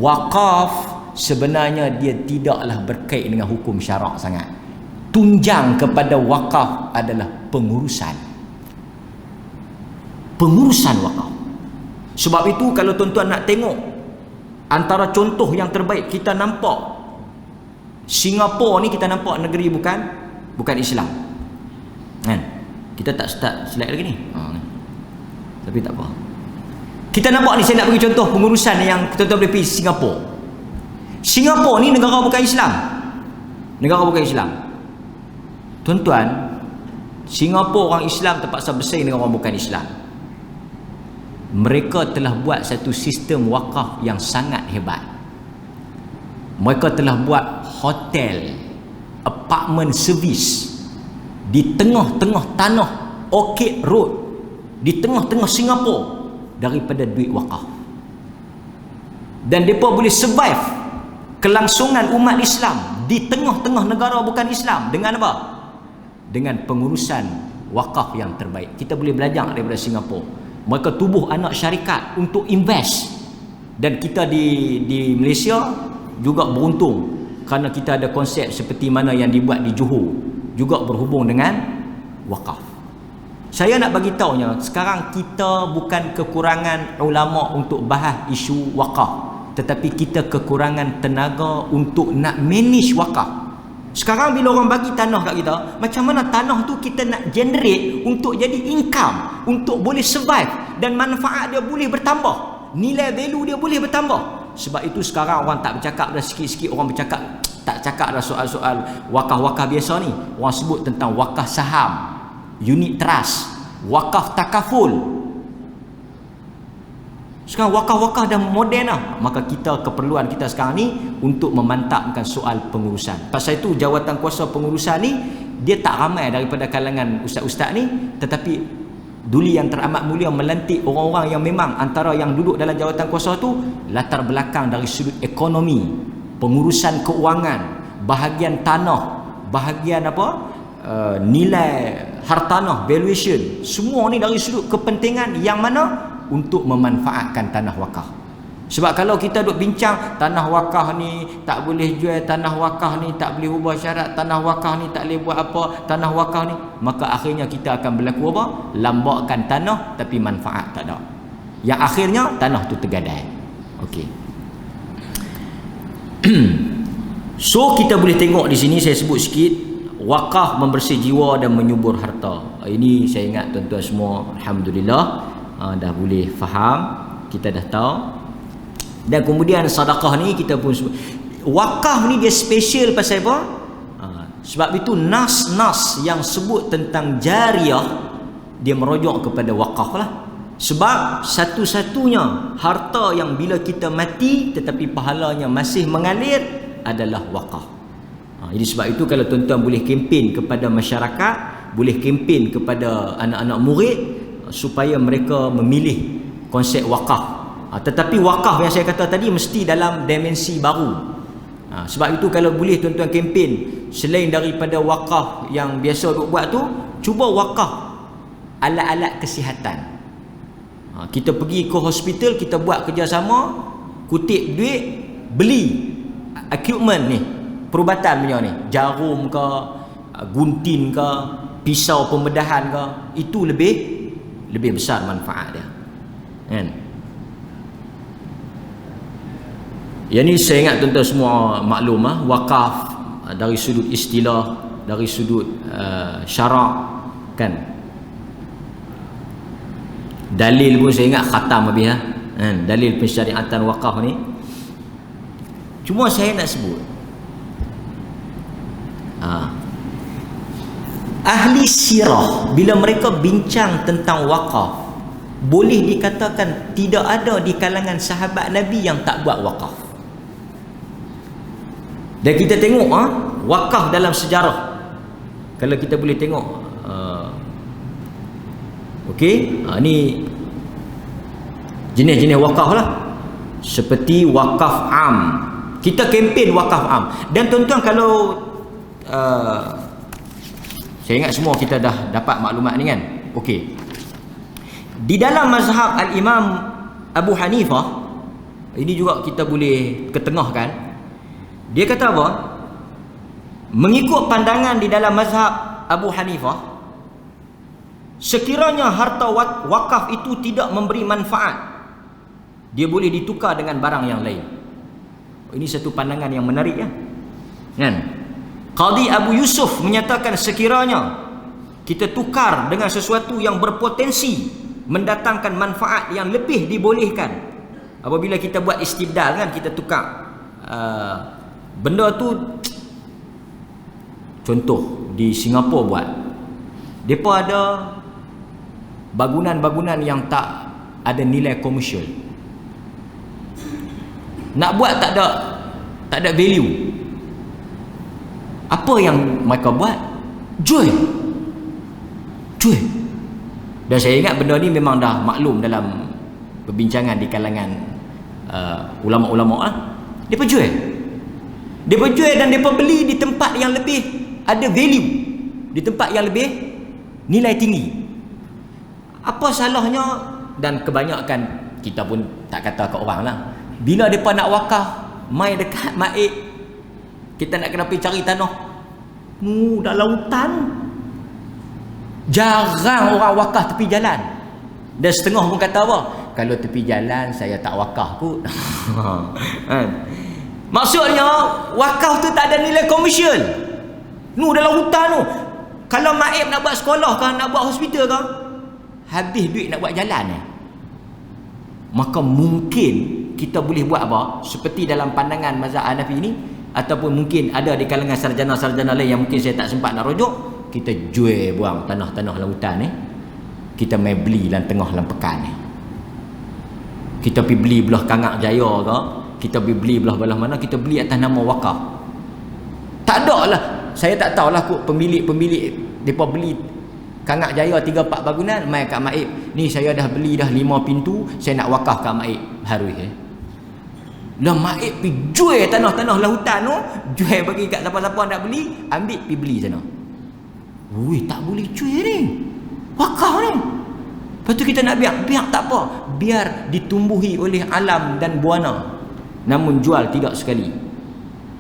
Wakaf sebenarnya dia tidaklah berkait dengan hukum syarak sangat. Tunjang kepada wakaf adalah pengurusan wakaf. Sebab itu kalau tuan-tuan nak tengok, antara contoh yang terbaik kita nampak Singapura ni, kita nampak negeri bukan Islam kan? Kita tak start slide lagi ni tapi tak apa. Kita nampak ni, saya nak bagi contoh pengurusan yang tuan-tuan boleh pergi Singapura. Singapura ni negara bukan Islam. Tuan-tuan, Singapura orang Islam terpaksa bersaing dengan orang bukan Islam. Mereka telah buat satu sistem wakaf yang sangat hebat. Mereka telah buat hotel, apartment service di tengah-tengah tanah Orchid Road, di tengah-tengah Singapura, daripada duit wakaf. Dan mereka boleh survive kelangsungan umat Islam di tengah-tengah negara bukan Islam dengan apa? Dengan pengurusan wakaf yang terbaik. Kita boleh belajar daripada Singapura. Mereka tubuh anak syarikat untuk invest. Dan kita di Malaysia juga beruntung kerana kita ada konsep seperti mana yang dibuat di Johor, juga berhubung dengan wakaf. Saya nak bagi tahunya, sekarang kita bukan kekurangan ulama untuk bahas isu wakaf, tetapi kita kekurangan tenaga untuk nak manage wakaf. Sekarang bila orang bagi tanah kat kita, macam mana tanah tu kita nak generate untuk jadi income, untuk boleh survive, dan manfaat dia boleh bertambah, nilai value dia boleh bertambah. Sebab itu sekarang orang tak bercakap dah, sikit-sikit orang bercakap, tak cakap dah soal-soal wakaf-wakaf biasa ni. Orang sebut tentang wakaf saham, unit trust, wakaf takaful. Sekarang wakaf-wakaf dah moden lah. Maka keperluan kita sekarang ni untuk memantapkan soal pengurusan. Pasal itu jawatan kuasa pengurusan ni, dia tak ramai daripada kalangan ustaz-ustaz ni, tetapi Duli Yang Teramat Mulia melantik orang-orang yang memang antara yang duduk dalam jawatan kuasa tu latar belakang dari sudut ekonomi, pengurusan keuangan, bahagian tanah, bahagian nilai hartanah, valuation, semua ni dari sudut kepentingan yang mana untuk memanfaatkan tanah wakaf. Sebab kalau kita duk bincang tanah wakaf ni tak boleh jual, tanah wakaf ni tak boleh ubah syarat, tanah wakaf ni tak boleh buat apa, tanah wakaf ni, maka akhirnya kita akan berlaku apa? Lambakan tanah tapi manfaat tak ada. Yang akhirnya tanah tu tergadai. Okey. So kita boleh tengok di sini, saya sebut sikit, wakaf membersih jiwa dan menyubur harta. Ini saya ingat tuan-tuan semua alhamdulillah dah boleh faham, kita dah tahu. Dan kemudian sedekah ni kita pun sebut. Wakaf ni dia special pasal apa? Sebab itu nas-nas yang sebut tentang jariah, dia merujuk kepada wakaf lah. Sebab satu-satunya harta yang bila kita mati tetapi pahalanya masih mengalir adalah wakaf. Jadi sebab itu kalau tuan-tuan boleh kempen kepada masyarakat, boleh kempen kepada anak-anak murid supaya mereka memilih konsep wakaf. Tetapi wakaf yang saya kata tadi mesti dalam dimensi baru. Sebab itu kalau boleh tuan-tuan kempen, selain daripada wakaf yang biasa duk buat tu, cuba wakaf alat-alat kesihatan. Kita pergi ke hospital, kita buat kerjasama, kutip duit, beli equipment ni, perubatan punya ni, jarum ke, gunting ke, pisau pembedahan ke, itu lebih besar manfaat dia, kan? Yang ni saya ingat tuan-tuan semua maklum wakaf dari sudut istilah, dari sudut syarak, kan? Dalil pun saya ingat khatam habis kan? Dalil pensyariatan wakaf ni. Cuma saya nak sebut ahli sirah bila mereka bincang tentang wakaf, boleh dikatakan tidak ada di kalangan sahabat Nabi yang tak buat wakaf. Dan kita tengok wakaf dalam sejarah, kalau kita boleh tengok ni jenis-jenis wakaf lah, seperti wakaf am. Kita kempen wakaf am. Dan tuan-tuan, kalau saya ingat semua kita dah dapat maklumat ni kan. Okey, di dalam mazhab al-Imam Abu Hanifah, ini juga kita boleh ketengahkan. Dia kata apa? Mengikut pandangan di dalam mazhab Abu Hanifah, sekiranya harta wakaf itu tidak memberi manfaat, dia boleh ditukar dengan barang yang lain. Ini satu pandangan yang menarik ya. Kan? Qadi Abu Yusuf menyatakan sekiranya kita tukar dengan sesuatu yang berpotensi mendatangkan manfaat yang lebih dibolehkan. Apabila kita buat istibdal kan, kita tukar benda tu. Contoh di Singapura buat, depa ada bangunan-bangunan yang tak ada nilai komersial. Nak buat tak ada value. Apa yang mereka buat? Jual. Dan saya ingat benda ni memang dah maklum dalam perbincangan di kalangan ulama-ulama lah. Depa jual. Depa jual dan depa beli di tempat yang lebih ada value, di tempat yang lebih nilai tinggi. Apa salahnya? Dan kebanyakan kita pun tak kata ke orang lah, bila depa nak wakaf, mai dekat maik, kita nak kena pergi cari tanah dalam hutan. Jarang orang wakaf tepi jalan. Dan setengah pun kata apa? Kalau tepi jalan saya tak wakaf kot. Maksudnya wakaf tu tak ada nilai komersial. Dalam hutan tu, kalau maib nak buat sekolah ke, nak buat hospital ke, habis duit nak buat jalan ni. Maka mungkin kita boleh buat apa? Seperti dalam pandangan mazhab Hanafi ni, ataupun mungkin ada di kalangan sarjana-sarjana lain yang mungkin saya tak sempat nak rujuk, kita jual buang tanah-tanah dalam hutan ni, kita main beli dalam tengah dalam pekan ni. Kita pergi beli belah Kangak Jaya ke, kita pergi beli belah mana, kita beli atas nama wakaf. Tak ada lah, saya tak tahulah kot pemilik mereka beli Kangak Jaya 3-4 bangunan, mai kat maib, ni saya dah beli dah 5 pintu, saya nak wakaf kat maib. Harus lah maib pergi jual tanah-tanah lah hutan tu, jual bagi kat siapa-siapa nak beli, ambil pergi beli sana. Tak boleh jual ni, wakaf ni. Lepas tu kita nak biar tak apa, biar ditumbuhi oleh alam dan buana, namun jual tidak sekali.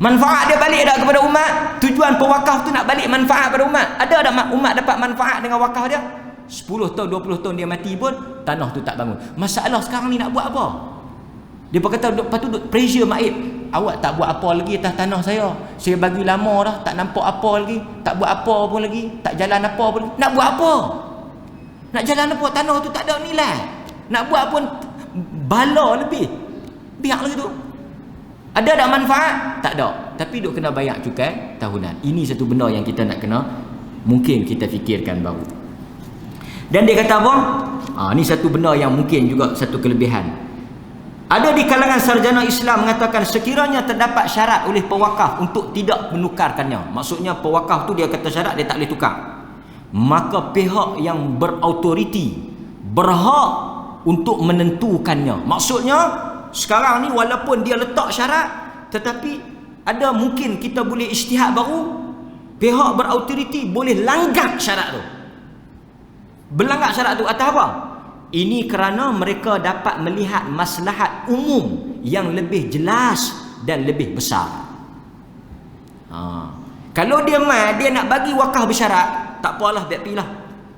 Manfaat dia balik tak kepada umat? Tujuan pewakaf tu nak balik manfaat pada umat. Ada tak umat dapat manfaat dengan wakaf dia? 10 tahun, 20 tahun dia mati pun tanah tu tak bangun. Masalah sekarang ni nak buat apa? Dia kata, lepas tu pressure maib, awak tak buat apa lagi atas tanah saya. Saya bagi lama dah, tak nampak apa lagi, tak buat apa pun lagi, tak jalan apa pun. Nak buat apa? Nak jalan apa? Tanah tu tak ada nilai. Nak buat pun bala lebih. Biarlah gitu. Ada tak manfaat? Tak ada. Tapi duk kena bayar cukai tahunan. Ini satu benda yang kita nak kena, mungkin kita fikirkan baru. Dan dia kata apa? Ni satu benda yang mungkin juga satu kelebihan. Ada di kalangan sarjana Islam mengatakan sekiranya terdapat syarat oleh pewakaf untuk tidak menukarkannya. Maksudnya pewakaf tu dia kata syarat dia tak boleh tukar. Maka pihak yang berautoriti berhak untuk menentukannya. Maksudnya sekarang ni walaupun dia letak syarat, tetapi ada mungkin kita boleh ijtihad baru, pihak berautoriti boleh langgar syarat tu. Berlanggar syarat tu atas apa? Ini kerana mereka dapat melihat maslahat umum yang lebih jelas dan lebih besar. Kalau dia nak bagi wakaf bersyarat, tak apalah, biar pergilah.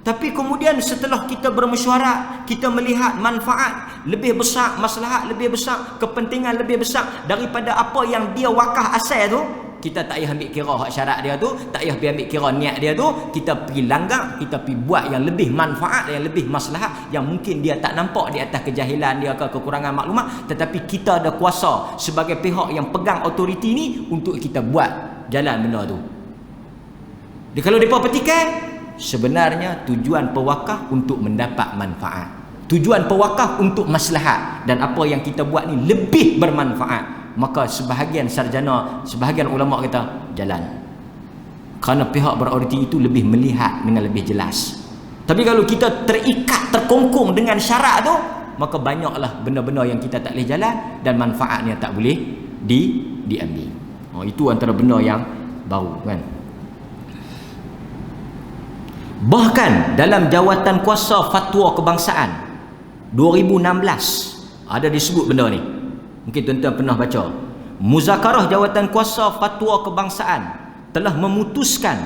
Tapi kemudian setelah kita bermesyuarat, kita melihat manfaat lebih besar, maslahat lebih besar, kepentingan lebih besar daripada apa yang dia wakaf asal tu, kita tak payah ambil kira hak syarat dia tu, tak payah pergi ambil kira niat dia tu, kita pergi langgar, kita pergi buat yang lebih manfaat, yang lebih maslahat, yang mungkin dia tak nampak di atas kejahilan dia ke kekurangan maklumat, tetapi kita ada kuasa sebagai pihak yang pegang autoriti ni untuk kita buat jalan benda tu. Dia kalau depa petikai, sebenarnya tujuan pewakaf untuk mendapat manfaat. Tujuan pewakaf untuk maslahat, dan apa yang kita buat ni lebih bermanfaat, maka sebahagian sarjana, sebahagian ulama kata jalan. Kerana pihak berautoriti itu lebih melihat dengan lebih jelas. Tapi kalau kita terikat, terkongkong dengan syarat tu, maka banyaklah benda-benda yang kita tak boleh jalan dan manfaatnya tak boleh diambil. Itu antara benda yang baru, kan. Bahkan dalam jawatan kuasa fatwa kebangsaan 2016 ada disebut benda ni. Mungkin tuan-tuan pernah baca. Muzakarah jawatan kuasa fatwa kebangsaan telah memutuskan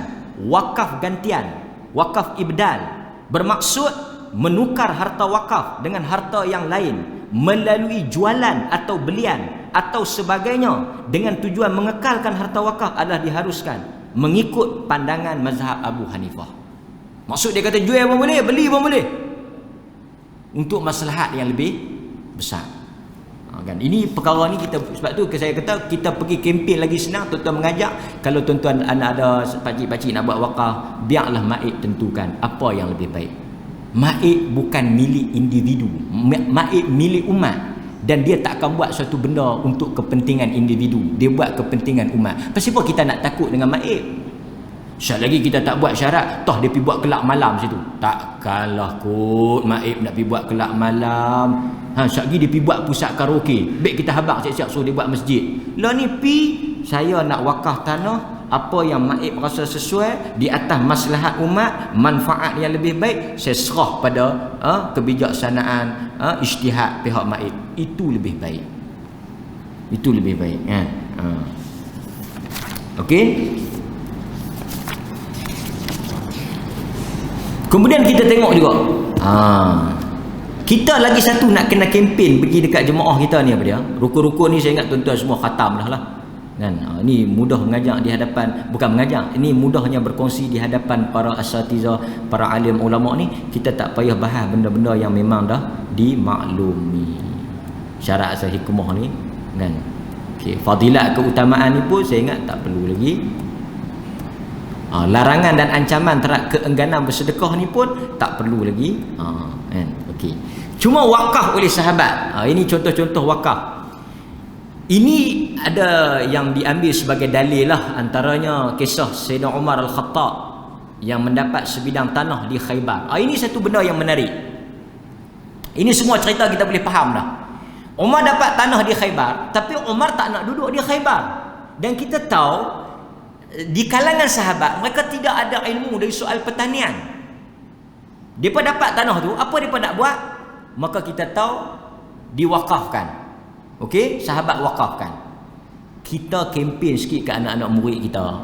wakaf gantian, wakaf ibdal, bermaksud menukar harta wakaf dengan harta yang lain melalui jualan atau belian atau sebagainya dengan tujuan mengekalkan harta wakaf adalah diharuskan mengikut pandangan mazhab Abu Hanifah. Maksud dia kata jual pun boleh, beli pun boleh, untuk maslahat yang lebih besar. Kan, ini perkara ni kita, sebab tu saya kata kita pergi kempen lagi senang. Tuan-tuan mengajak, kalau tuan-tuan ada pakcik-pakcik nak buat wakaf, biarlah maik tentukan apa yang lebih baik. Maik bukan milik individu, maik milik umat, dan dia tak akan buat suatu benda untuk kepentingan individu, dia buat kepentingan umat. Pasal apa kita nak takut dengan maik? Sekali lagi kita tak buat syarat, toh dia pergi buat kelab malam situ. Takkanlah kot maib nak pergi buat kelab malam. Sekali lagi dia pergi buat pusat karaoke. Baik kita habaq siap-siap suruh dia buat masjid. Lah ni saya nak wakaf tanah, apa yang maib rasa sesuai di atas maslahat umat, manfaat yang lebih baik, saya serah pada kebijaksanaan ijtihad pihak maib. Itu lebih baik. Itu lebih baik, kan. Okey. Kemudian kita tengok juga, kita lagi satu nak kena kempen pergi dekat jemaah kita ni, apa dia, rukun-rukun ni saya ingat tuan-tuan semua khatam lah kan. Ni mudah mengajar di hadapan, bukan mengajar, ini mudahnya berkongsi di hadapan para asatizah, para alim ulama ni. Kita tak payah bahas benda-benda yang memang dah dimaklumi, syarat asal hikmah ni, kan. Okay. Fadilat keutamaan ni pun saya ingat tak perlu lagi. Larangan dan ancaman terhadap keengganan bersedekah ni pun tak perlu lagi. Kan? Okey. Cuma wakaf oleh sahabat. Ini contoh-contoh wakaf. Ini ada yang diambil sebagai dalil lah, antaranya kisah Sayyidina Umar Al-Khattab yang mendapat sebidang tanah di Khaybar. Ini satu benda yang menarik. Ini semua cerita kita boleh faham dah. Umar dapat tanah di Khaybar, tapi Umar tak nak duduk di Khaybar. Dan kita tahu di kalangan sahabat mereka tidak ada ilmu dari soal pertanian. Depa dapat tanah tu, apa depa nak buat? Maka kita tahu diwakafkan. Okey, sahabat wakafkan. Kita kempen sikit ke anak-anak murid kita.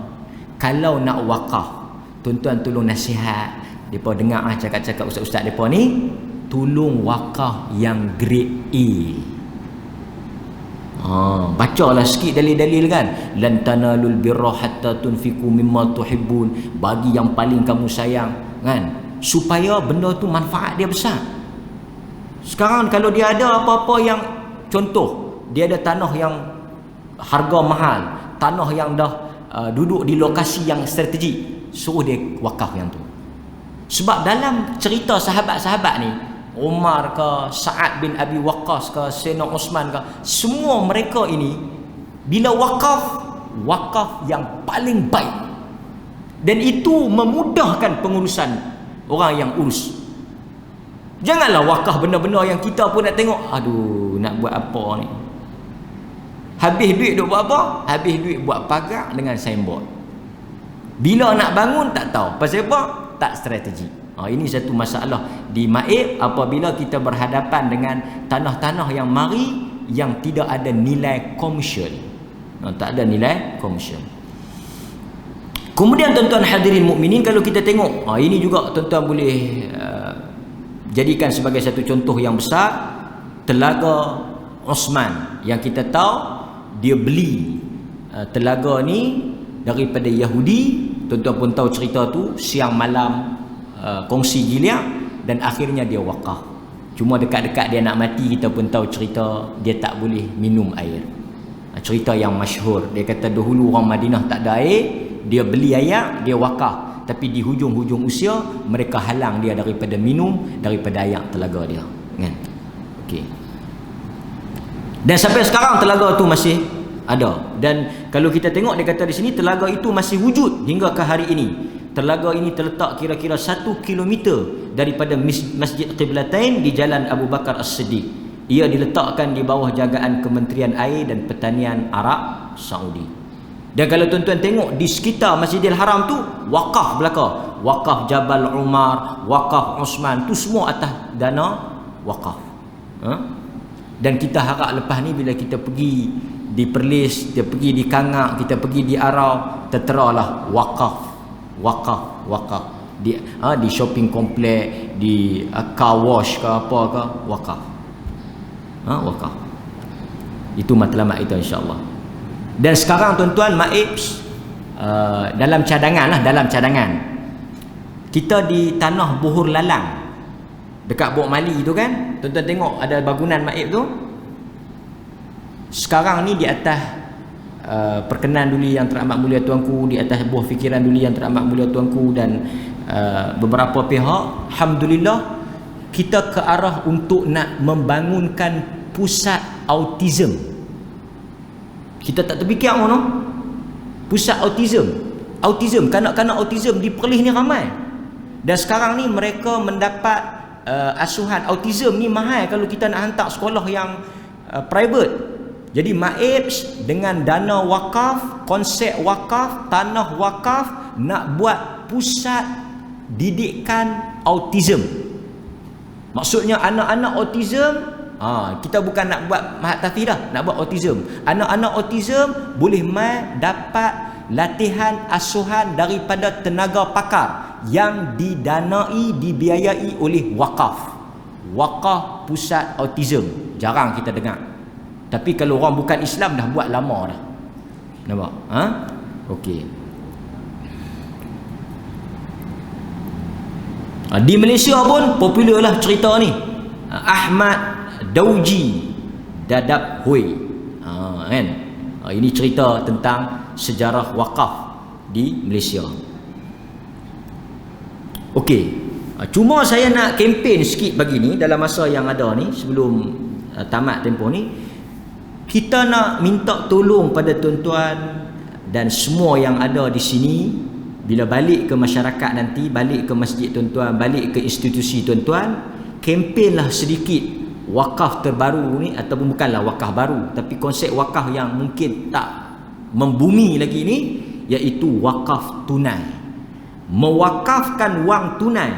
Kalau nak wakaf, tuan-tuan tolong nasihat. Depa dengar cakap-cakap ustaz-ustaz depa ni, tolong wakaf yang grade A. Bacalah sikit dalil-dalil, kan. Lan tanalul birra hatta tunfiqu mimma tuhibbun, bagi yang paling kamu sayang, kan, supaya benda tu manfaat dia besar. Sekarang kalau dia ada apa-apa yang, contoh dia ada tanah yang harga mahal, tanah yang dah duduk di lokasi yang strategik, suruh dia wakaf yang tu. Sebab dalam cerita sahabat-sahabat ni, Umar ke, Sa'ad bin Abi Waqqas ke, Sayyidina Osman ke, semua mereka ini bila wakaf yang paling baik, dan itu memudahkan pengurusan orang yang urus. Janganlah wakaf benda-benda yang kita pun nak tengok, aduh nak buat apa ni, habis duit duk buat apa? Habis duit buat pagar dengan signboard. Bila nak bangun tak tahu pasal apa, tak strategi. Ini satu masalah di maib apabila kita berhadapan dengan tanah-tanah yang mari yang tidak ada nilai komersial. Tak ada nilai komersial. Kemudian tuan-tuan hadirin mukminin, kalau kita tengok, ini juga tuan-tuan boleh jadikan sebagai satu contoh yang besar. Telaga Osman yang kita tahu dia beli telaga ni daripada Yahudi. Tuan-tuan pun tahu cerita tu, siang malam kongsi giliang, dan akhirnya dia wakaf. Cuma dekat-dekat dia nak mati, kita pun tahu cerita dia tak boleh minum air. Cerita yang masyhur, dia kata dahulu orang Madinah tak ada air, dia beli air, dia wakaf. tapi di hujung-hujung usia mereka halang dia daripada minum daripada air telaga dia, kan? Okey. Dan sampai sekarang telaga tu masih ada. Dan kalau kita tengok dia kata di sini telaga itu masih wujud hingga ke hari ini. Telaga ini terletak kira-kira 1 kilometer daripada Masjid Qiblatain di Jalan Abu Bakar As-Siddiq. Ia diletakkan di bawah jagaan Kementerian Air dan Pertanian Arab Saudi. Dan kalau tuan-tuan tengok di sekitar Masjidil Haram tu wakaf belaka, wakaf Jabal Umar, wakaf Osman, tu semua atas dana wakaf. Dan kita harap lepas ni bila kita pergi di Perlis, kita pergi di Kangak, kita pergi di Arau, terteralah wakaf di shopping komplek, di car wash ke apa ke, wakaf. Wakaf. Itu matlamat kita insya-Allah. Dan sekarang tuan-tuan Maibs dalam cadangan kita di tanah Buhur Lalang dekat Bok Mali tu kan, tuan-tuan tengok ada bangunan Maib tu. Sekarang ni di atas perkenan duli yang teramat mulia tuanku, di atas buah fikiran duli yang teramat mulia tuanku dan beberapa pihak, alhamdulillah kita ke arah untuk nak membangunkan pusat autism. Kita tak terfikir mana pusat autism, kanak-kanak autism di Perlis ni ramai. Dan sekarang ni mereka mendapat asuhan autism ni mahal kalau kita nak hantar sekolah yang private. Jadi Maibs dengan dana wakaf, konsep wakaf, tanah wakaf nak buat pusat didikan autism. Maksudnya anak-anak autism, kita bukan nak buat mahat tafi dah, nak buat autism. Anak-anak autism boleh mai dapat latihan asuhan daripada tenaga pakar yang didanai, dibiayai oleh wakaf. Wakaf pusat autism. Jarang kita dengar. Tapi kalau orang bukan Islam dah buat lama dah. Nampak? Okey. Di Malaysia pun popular lah cerita ni. Ahmad Dauji Dadap Hui. Kan? Ini cerita tentang sejarah wakaf di Malaysia. Okey. Cuma saya nak kempen sikit bagi ni dalam masa yang ada ni sebelum tamat tempoh ni. Kita nak minta tolong pada tuan-tuan dan semua yang ada di sini, bila balik ke masyarakat nanti, balik ke masjid tuan-tuan, balik ke institusi tuan-tuan, kempenlah sedikit wakaf terbaru ni, ataupun bukanlah wakaf baru, tapi konsep wakaf yang mungkin tak membumi lagi ni, iaitu wakaf tunai. Mewakafkan wang tunai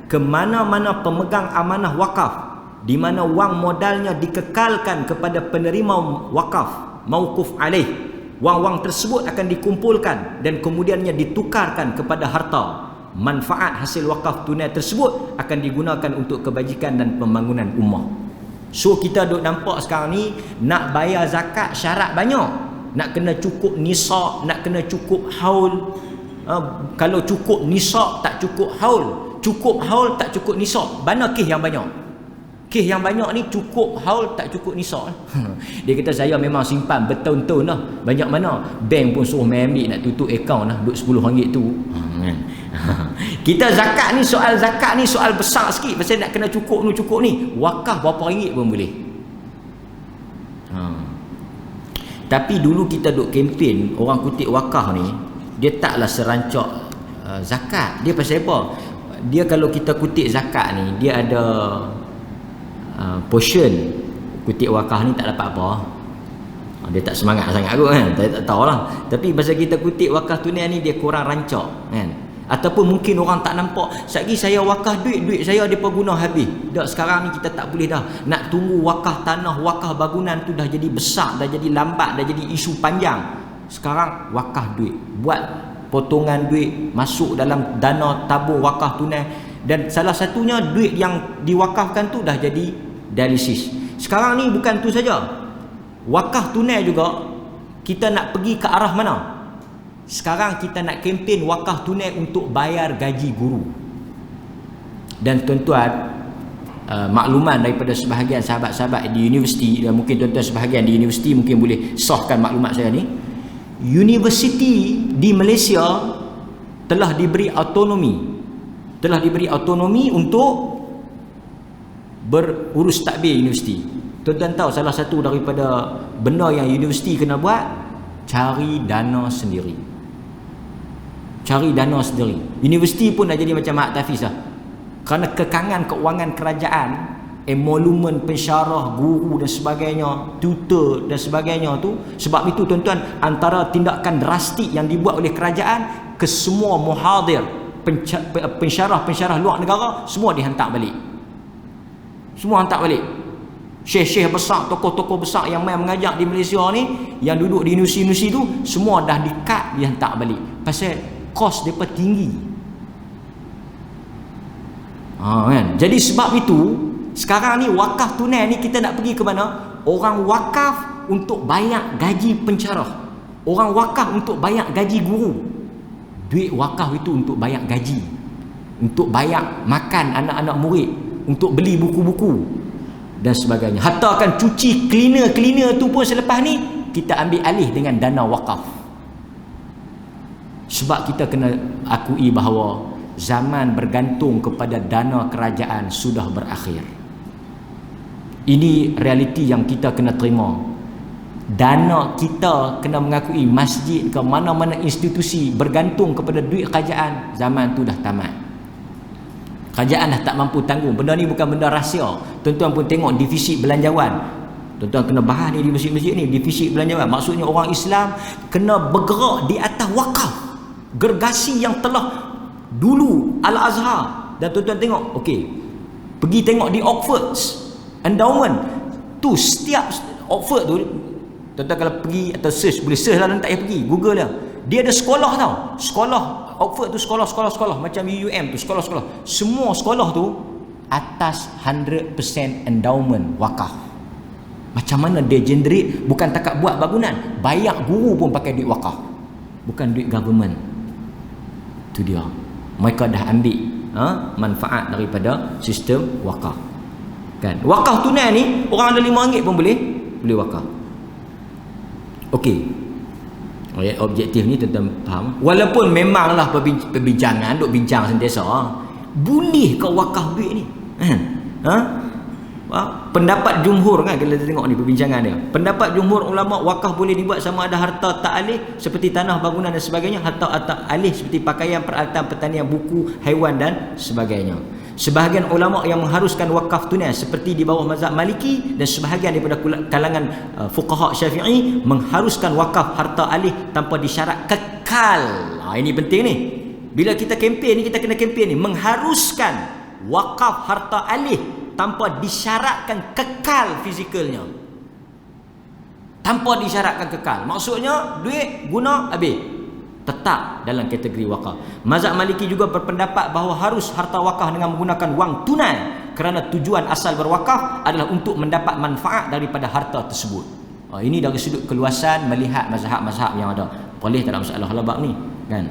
ke mana-mana pemegang amanah wakaf, di mana wang modalnya dikekalkan kepada penerima wakaf, mauquf alaih. Wang-wang tersebut akan dikumpulkan dan kemudiannya ditukarkan kepada harta. Manfaat hasil wakaf tunai tersebut akan digunakan untuk kebajikan dan pembangunan ummah. So kita duk nampak sekarang ni nak bayar zakat syarat banyak. Nak kena cukup nisab, nak kena cukup haul. Kalau cukup nisab tak cukup haul, cukup haul tak cukup nisab. Mana kes yang banyak? Kes yang banyak ni cukup haul tak cukup nisab. Dia kata saya memang simpan bertahun-tahun dah. Banyak mana bank pun suruh main ambil nak tutup akaun dah, duk RM10 tu. Kita zakat ni, soal zakat ni soal besar sikit. Pasal nak kena cukup ni. Wakaf berapa ringgit pun boleh. Tapi dulu kita duk kempen orang kutip wakaf ni, dia taklah serancak zakat. Dia pasal apa? Dia kalau kita kutip zakat ni, dia ada portion. Kutip wakaf ni tak dapat apa. Dia tak semangat sangat kot kan. Tak tahulah. Tapi pasal kita kutip wakaf tunai ni, dia kurang rancak kan. Ataupun mungkin orang tak nampak, sekali saya wakaf duit saya depa guna habis. Dak sekarang ni kita tak boleh dah. Nak tunggu wakaf tanah, wakaf bangunan tu dah jadi besar, dah jadi lambat, dah jadi isu panjang. Sekarang wakaf duit. Buat potongan duit masuk dalam dana tabung wakaf tunai. Dan salah satunya duit yang diwakafkan tu dah jadi dialisis. Sekarang ni bukan tu saja. Wakaf tunai juga kita nak pergi ke arah mana? Sekarang kita nak kempen wakaf tunai untuk bayar gaji guru. Dan tuan-tuan, makluman daripada sebahagian sahabat-sahabat di universiti, dan mungkin tuan-tuan sebahagian di universiti mungkin boleh sahkan maklumat saya ni. Universiti di Malaysia telah diberi autonomi untuk berurus tadbir universiti. Tuan-tuan tahu salah satu daripada benda yang universiti kena buat, cari dana sendiri. Universiti pun dah jadi macam Mak Tafiz lah. Kerana kekangan keuangan kerajaan, emolumen pensyarah, guru dan sebagainya, tutor dan sebagainya tu. Sebab itu tuan-tuan, antara tindakan drastik yang dibuat oleh kerajaan, ke semua muhadir, pensyarah luar negara, semua dihantar balik. Syekh-syekh besar, tokoh-tokoh besar yang main mengajar di Malaysia ni, yang duduk di universiti tu, semua dah di-cut, dihantar balik. Pasal kos mereka tinggi. Kan? Jadi sebab itu, sekarang ni wakaf tunai ni kita nak pergi ke mana? Orang wakaf untuk bayar gaji pensyarah. Orang wakaf untuk bayar gaji guru. Duit wakaf itu untuk bayar gaji, untuk bayar makan anak-anak murid, untuk beli buku-buku dan sebagainya. Hatta akan cuci cleaner tu pun selepas ni kita ambil alih dengan dana wakaf. Sebab kita kena akui bahawa zaman bergantung kepada dana kerajaan sudah berakhir. Ini realiti yang kita kena terima. Dana kita kena mengakui, masjid ke mana-mana institusi bergantung kepada duit kerajaan, zaman tu dah tamat. Kerajaan dah tak mampu tanggung. Benda ni bukan benda rahsia. Tuan-tuan pun tengok defisit belanjawan. Tuan-tuan kena bahas ni di masjid-masjid ni, defisit belanjawan. Maksudnya orang Islam kena bergerak di atas wakaf. Gergasi yang telah dulu Al-Azhar. Dan tuan-tuan tengok, okey, pergi tengok di Oxford Endowment tu, setiap Oxford tu, tuan-tuan kalau pergi atau search, boleh search lah, tak payah pergi Google lah, dia ada sekolah tau. Sekolah Oxford tu sekolah macam UUM tu, sekolah. Semua sekolah tu atas 100% endowment wakaf. Macam mana dia generate? Bukan takat buat bangunan, bayar guru pun pakai duit wakaf, bukan duit government. Tu dia, mereka dah ambil manfaat daripada sistem wakaf. Kan? Wakaf tunai ni orang ada RM5 pun boleh wakaf. Okey. Ayat objektif ni tuan-tuan faham. Walaupun memanglah perbincangan duk bincang sentiasa, boleh ke wakaf duit ni? Pendapat jumhur kan, kalau kita tengok ni perbincangan dia. Pendapat jumhur ulama, wakaf boleh dibuat sama ada harta tak alih seperti tanah, bangunan dan sebagainya, harta tak alih seperti pakaian, peralatan pertanian, buku, haiwan dan sebagainya. Sebahagian ulama yang mengharuskan wakaf tunai seperti di bawah mazhab Maliki, dan sebahagian daripada kalangan fuqaha Syafi'i mengharuskan wakaf harta alih tanpa disyarat kekal. Ini penting ni. Bila kita kempen ni, kita kena kempen ni, mengharuskan wakaf harta alih tanpa disyaratkan kekal fizikalnya. Tanpa disyaratkan kekal. Maksudnya duit guna habis, tetap dalam kategori wakaf. Mazhab Maliki juga berpendapat bahawa harus harta wakaf dengan menggunakan wang tunai, kerana tujuan asal berwakaf adalah untuk mendapat manfaat daripada harta tersebut. Ini dari sudut keluasan melihat mazhab-mazhab yang ada. Boleh tak ada masalah dalam bab ni, kan?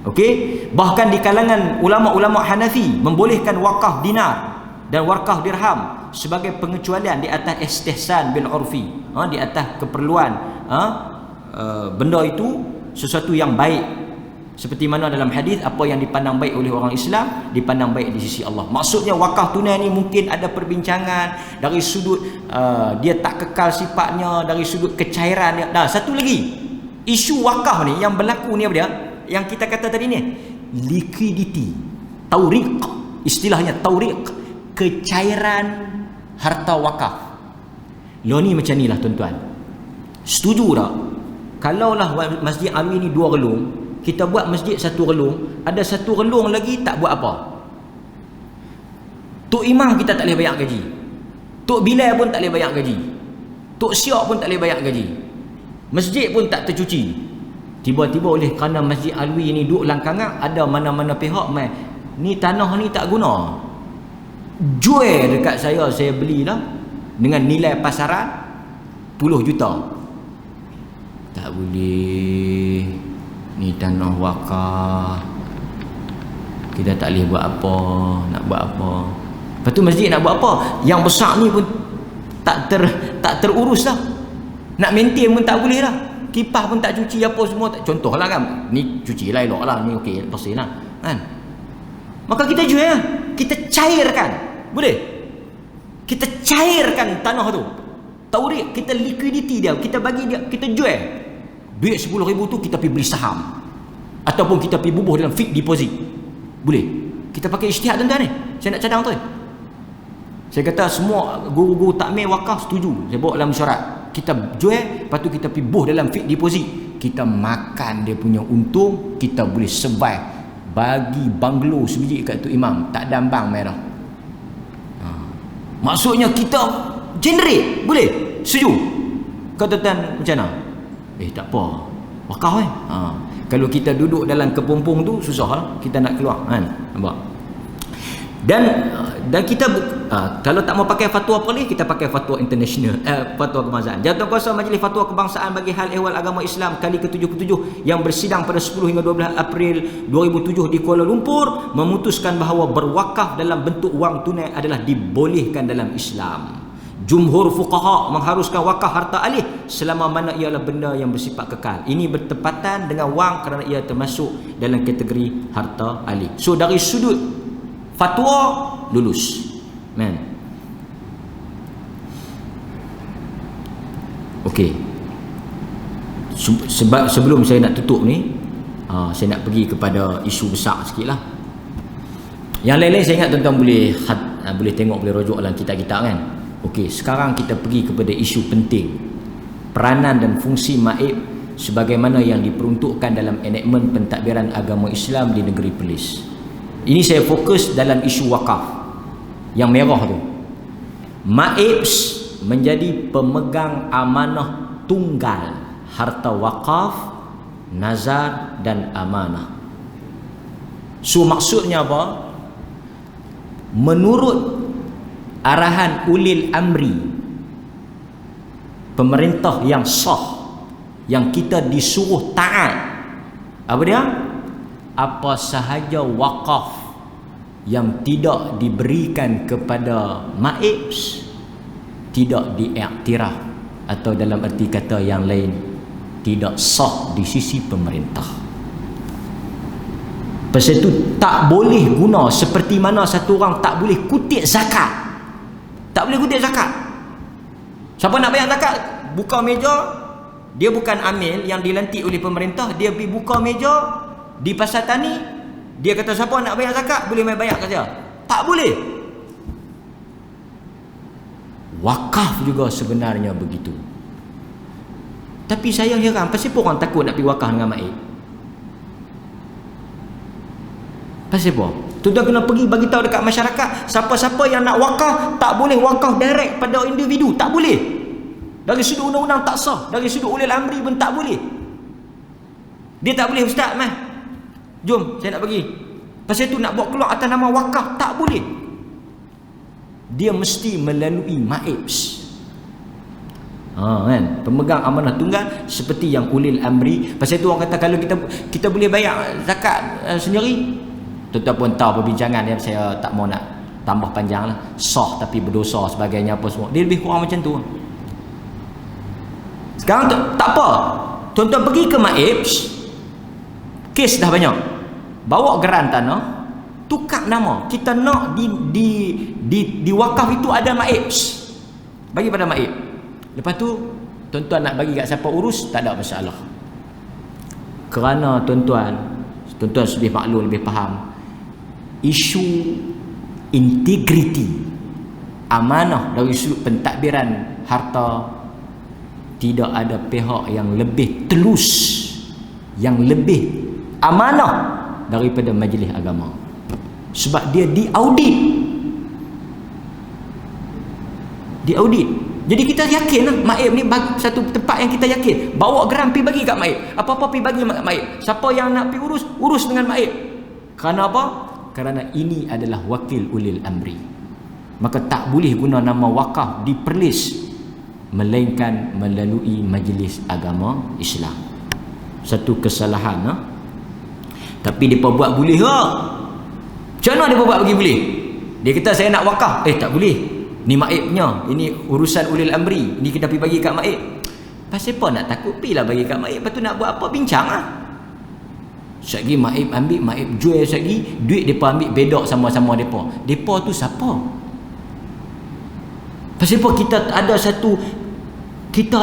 Okey, bahkan di kalangan ulama-ulama Hanafi membolehkan wakaf dinar dan wakaf dirham sebagai pengecualian di atas istihsan bil urfi, di atas keperluan benda itu sesuatu yang baik, seperti mana dalam hadis, apa yang dipandang baik oleh orang Islam dipandang baik di sisi Allah. Maksudnya wakaf tunai ni mungkin ada perbincangan dari sudut dia tak kekal sifatnya, dari sudut kecairan dia. Satu lagi isu wakaf ni yang berlaku ni apa dia, yang kita kata tadi ni, liquidity, tauriq, istilahnya tauriq, kecairan harta wakaf. Lo ni macam ni lah tuan-tuan, setuju tak? Kalaulah Masjid Alwi ni 2 relung, kita buat masjid 1 relung, ada 1 relung lagi tak buat apa. Tok Imam kita tak boleh bayar gaji, Tok Bilal pun tak boleh bayar gaji, Tok Siok pun tak boleh bayar gaji, masjid pun tak tercuci. Tiba-tiba oleh kerana Masjid Alwi ni duduk langkangan, ada mana-mana pihak mai, ni tanah ni tak guna, jual dekat saya belilah dengan nilai pasaran 10 juta. Tak boleh, ni tanah wakaf, kita tak boleh buat apa, nak buat apa. Lepas tu masjid nak buat apa? Yang besar ni pun tak terurus lah, nak maintain pun tak boleh lah. kipas pun tak cuci, apa semua tak. Contohlah kan, ni cuci lah, elok lah, ni okey, bersih lah kan. Maka kita jual, kita cairkan, boleh? Kita cairkan tanah tu, taurik, kita liquidity dia, kita bagi dia, kita jual. Duit 10,000 tu kita pergi beli saham, ataupun kita pergi bubuh dalam fixed deposit, boleh? Kita pakai ijtihad tuan-tuan ni, saya nak cadang tu. Saya kata semua guru-guru takmir wakaf setuju, saya bawa dalam syarat. Kita jual, lepas tu kita pergi buh dalam fixed deposit, kita makan dia punya untung, kita boleh survive. Bagi banglo sebiji kat tu imam, tak ada ambang merah. Maksudnya kita generate, boleh? Setuju? Kata tuan macam mana? Tak apa, wakaf kalau kita duduk dalam kepompong tu susah lah kita nak keluar kan, nampak? Dan kita kalau tak mau pakai fatwa polis, kita pakai fatwa international, fatwa kebangsaan. Jawatankuasa Majlis Fatwa Kebangsaan bagi hal ehwal agama Islam kali ke-77 yang bersidang pada 10 hingga 12 April 2007 di Kuala Lumpur memutuskan bahawa berwakaf dalam bentuk wang tunai adalah dibolehkan dalam Islam. Jumhur fuqaha mengharuskan wakaf harta alih selama mana ialah benda yang bersifat kekal. Ini bertepatan dengan wang kerana ia termasuk dalam kategori harta alih. So dari sudut fatwa lulus, man. Okey. Sebab sebelum saya nak tutup ni, saya nak pergi kepada isu besar sikit lah. Yang lain-lain saya ingat tuan-tuan boleh tengok, boleh rujuk dalam kitab-kitab kan. Okey, sekarang kita pergi kepada isu penting, peranan dan fungsi maib sebagaimana yang diperuntukkan dalam enakmen pentadbiran agama Islam di negeri Perlis. Ini saya fokus dalam isu wakaf yang merah tu. Maib menjadi pemegang amanah tunggal harta wakaf, nazar dan amanah. So maksudnya apa? Menurut arahan ulil amri, pemerintah yang sah, yang kita disuruh taat, apa dia? Apa sahaja wakaf yang tidak diberikan kepada maib tidak diiktiraf, atau dalam erti kata yang lain tidak sah di sisi pemerintah. Pasal itu tak boleh guna seperti mana satu orang tak boleh kutip zakat. Tak boleh kutip zakat. Siapa nak bayar zakat, buka meja, dia bukan amil yang dilantik oleh pemerintah, dia pergi buka meja di pasar tani, dia kata siapa nak bayar zakat boleh mai bayar saja. Tak boleh. Wakaf juga sebenarnya begitu. Tapi saya heran, pasal apa orang takut nak pergi wakaf dengan maib? Pasal apa? Tuan-tuan kena pergi bagi tahu dekat masyarakat, siapa-siapa yang nak wakaf tak boleh wakaf direct pada individu, tak boleh. Dari sudut undang-undang tak sah, dari sudut ulil amri pun tak boleh. Dia tak boleh, ustaz mah, jom saya nak pergi. Pasal tu nak bawa keluar atas nama wakaf, tak boleh. Dia mesti melalui maibs. Kan, pemegang amanah tunggal seperti yang ulil amri. Pasal tu orang kata kalau kita boleh bayar zakat sendiri. Tuan-tuan pun tahu perbincangan dia, saya tak mau nak tambah panjang lah. Sah tapi berdosa sebagainya apa semua. Dia lebih kurang macam tu. Sekarang tak apa, tuan-tuan pergi ke maibs, kes dah banyak, bawa geran tanah, tukar nama, kita nak di wakaf itu ada maibs, bagi pada maib. Lepas tu tuan-tuan nak bagi kat siapa urus, tak ada masalah. Kerana tuan-tuan lebih maklum, lebih faham isu integriti, amanah dari sudut pentadbiran harta. Tidak ada pihak yang lebih telus, yang lebih amanah daripada majlis agama. Sebab dia diaudit. Jadi kita yakin lah, maib ni satu tempat yang kita yakin. Bawa geram pergi bagi kat maib, apa-apa pergi bagi kat maib. Siapa yang nak pergi urus dengan maib. Kerana apa? Kerana ini adalah wakil ulil amri. Maka tak boleh guna nama wakaf di Perlis melainkan melalui majlis agama Islam. Satu kesalahan. Tapi dia buat boleh ke? Macam mana dia buat bagi boleh? Dia kata saya nak wakaf, tak boleh, ni maibnya, ini urusan ulil amri, ni kita pergi bagi kat maib. Pasal apa nak takut? Pilah bagi kat maib. Lepas tu nak buat apa? Bincang lah. Sekali maib ambil, maib jual sekali, duit mereka ambil bedok sama-sama mereka. Mereka tu siapa? Pasal apa kita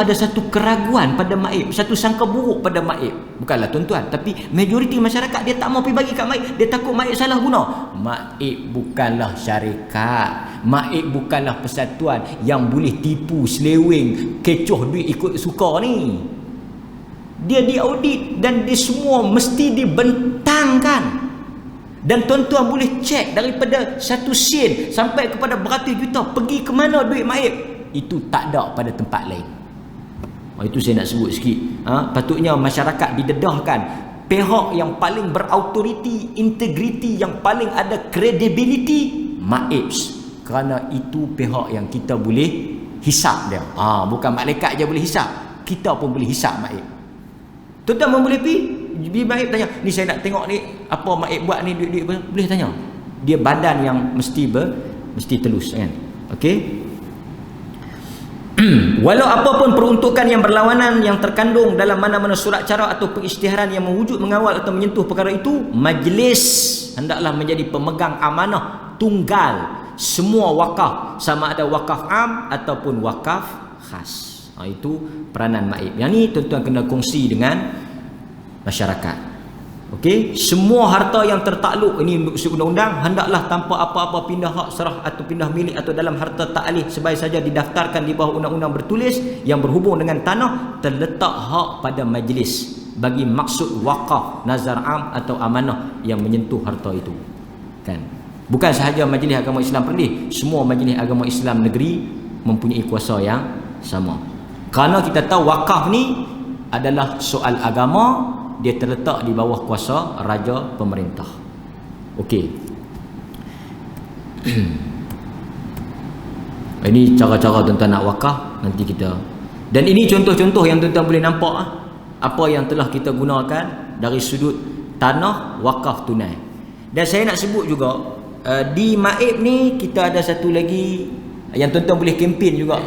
ada satu keraguan pada maib, satu sangka buruk pada maib. Bukanlah tuan-tuan, tapi majoriti masyarakat dia tak mau pergi bagi kat maib, dia takut maib salah guna. Maib bukanlah syarikat, maib bukanlah persatuan yang boleh tipu, seleweng, kecoh duit ikut suka ni. Dia diaudit dan dia semua mesti dibentangkan. Dan tuan-tuan boleh cek daripada satu sen sampai kepada beratus juta pergi ke mana duit maib. Itu tak ada pada tempat lain. Itu saya nak sebut sikit. Patutnya masyarakat didedahkan. Pihak yang paling berautoriti, integriti, yang paling ada credibility, maib. Kerana itu pihak yang kita boleh hisap dia. Bukan malaikat je boleh hisap, kita pun boleh hisap maib. Tuan-tuan boleh pergi maib tanya, ni saya nak tengok ni apa maib buat ni, duit-duit boleh tanya. Dia badan yang mesti telus kan. Okey. Walau apapun peruntukan yang berlawanan yang terkandung dalam mana-mana surat cara atau pengisytiharan yang mewujud, mengawal atau menyentuh perkara itu, majlis hendaklah menjadi pemegang amanah tunggal semua wakaf, sama ada wakaf am ataupun wakaf khas. Itu peranan maib. Yang ni tuan-tuan kena kongsi dengan masyarakat. Okey, semua harta yang tertakluk, ini undang-undang, hendaklah tanpa apa-apa pindah hak serah atau pindah milik atau dalam harta ta'alih, sebaik saja didaftarkan di bawah undang-undang bertulis yang berhubung dengan tanah, terletak hak pada majlis bagi maksud wakaf, nazar am atau amanah yang menyentuh harta itu. Kan? Bukan sahaja majlis agama Islam Perlis, semua majlis agama Islam negeri mempunyai kuasa yang sama. Kerana kita tahu wakaf ni adalah soal agama, dia terletak di bawah kuasa raja pemerintah. Okey. Ini cara-cara tuan-tuan nak wakaf nanti kita. Dan ini contoh-contoh yang tuan-tuan boleh nampak apa yang telah kita gunakan dari sudut tanah wakaf tunai. Dan saya nak sebut juga di maib ni kita ada satu lagi yang tuan-tuan boleh kempen juga.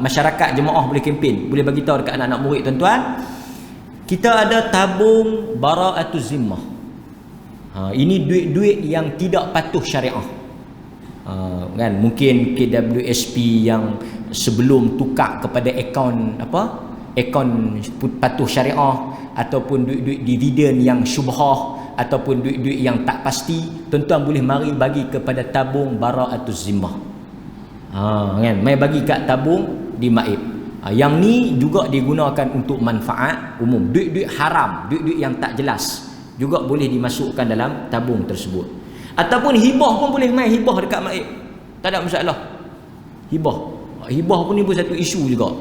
Masyarakat jemaah boleh kempen, boleh bagi tahu dekat anak-anak murid tuan-tuan. Kita ada tabung bara'atuz zimmah. Ini duit-duit yang tidak patuh syariah. Kan mungkin KWSP yang sebelum tukar kepada akaun akaun patuh syariah, ataupun duit-duit dividen yang syubhah, ataupun duit-duit yang tak pasti, tuan-tuan boleh mari bagi kepada tabung bara'atuz zimmah. Kan mai bagi kat tabung di maib. Yang ni juga digunakan untuk manfaat umum. Duit-duit haram, duit-duit yang tak jelas juga boleh dimasukkan dalam tabung tersebut. Ataupun hibah pun boleh mai hibah dekat maib. Tak ada masalah. Hibah pun ni pun satu isu juga.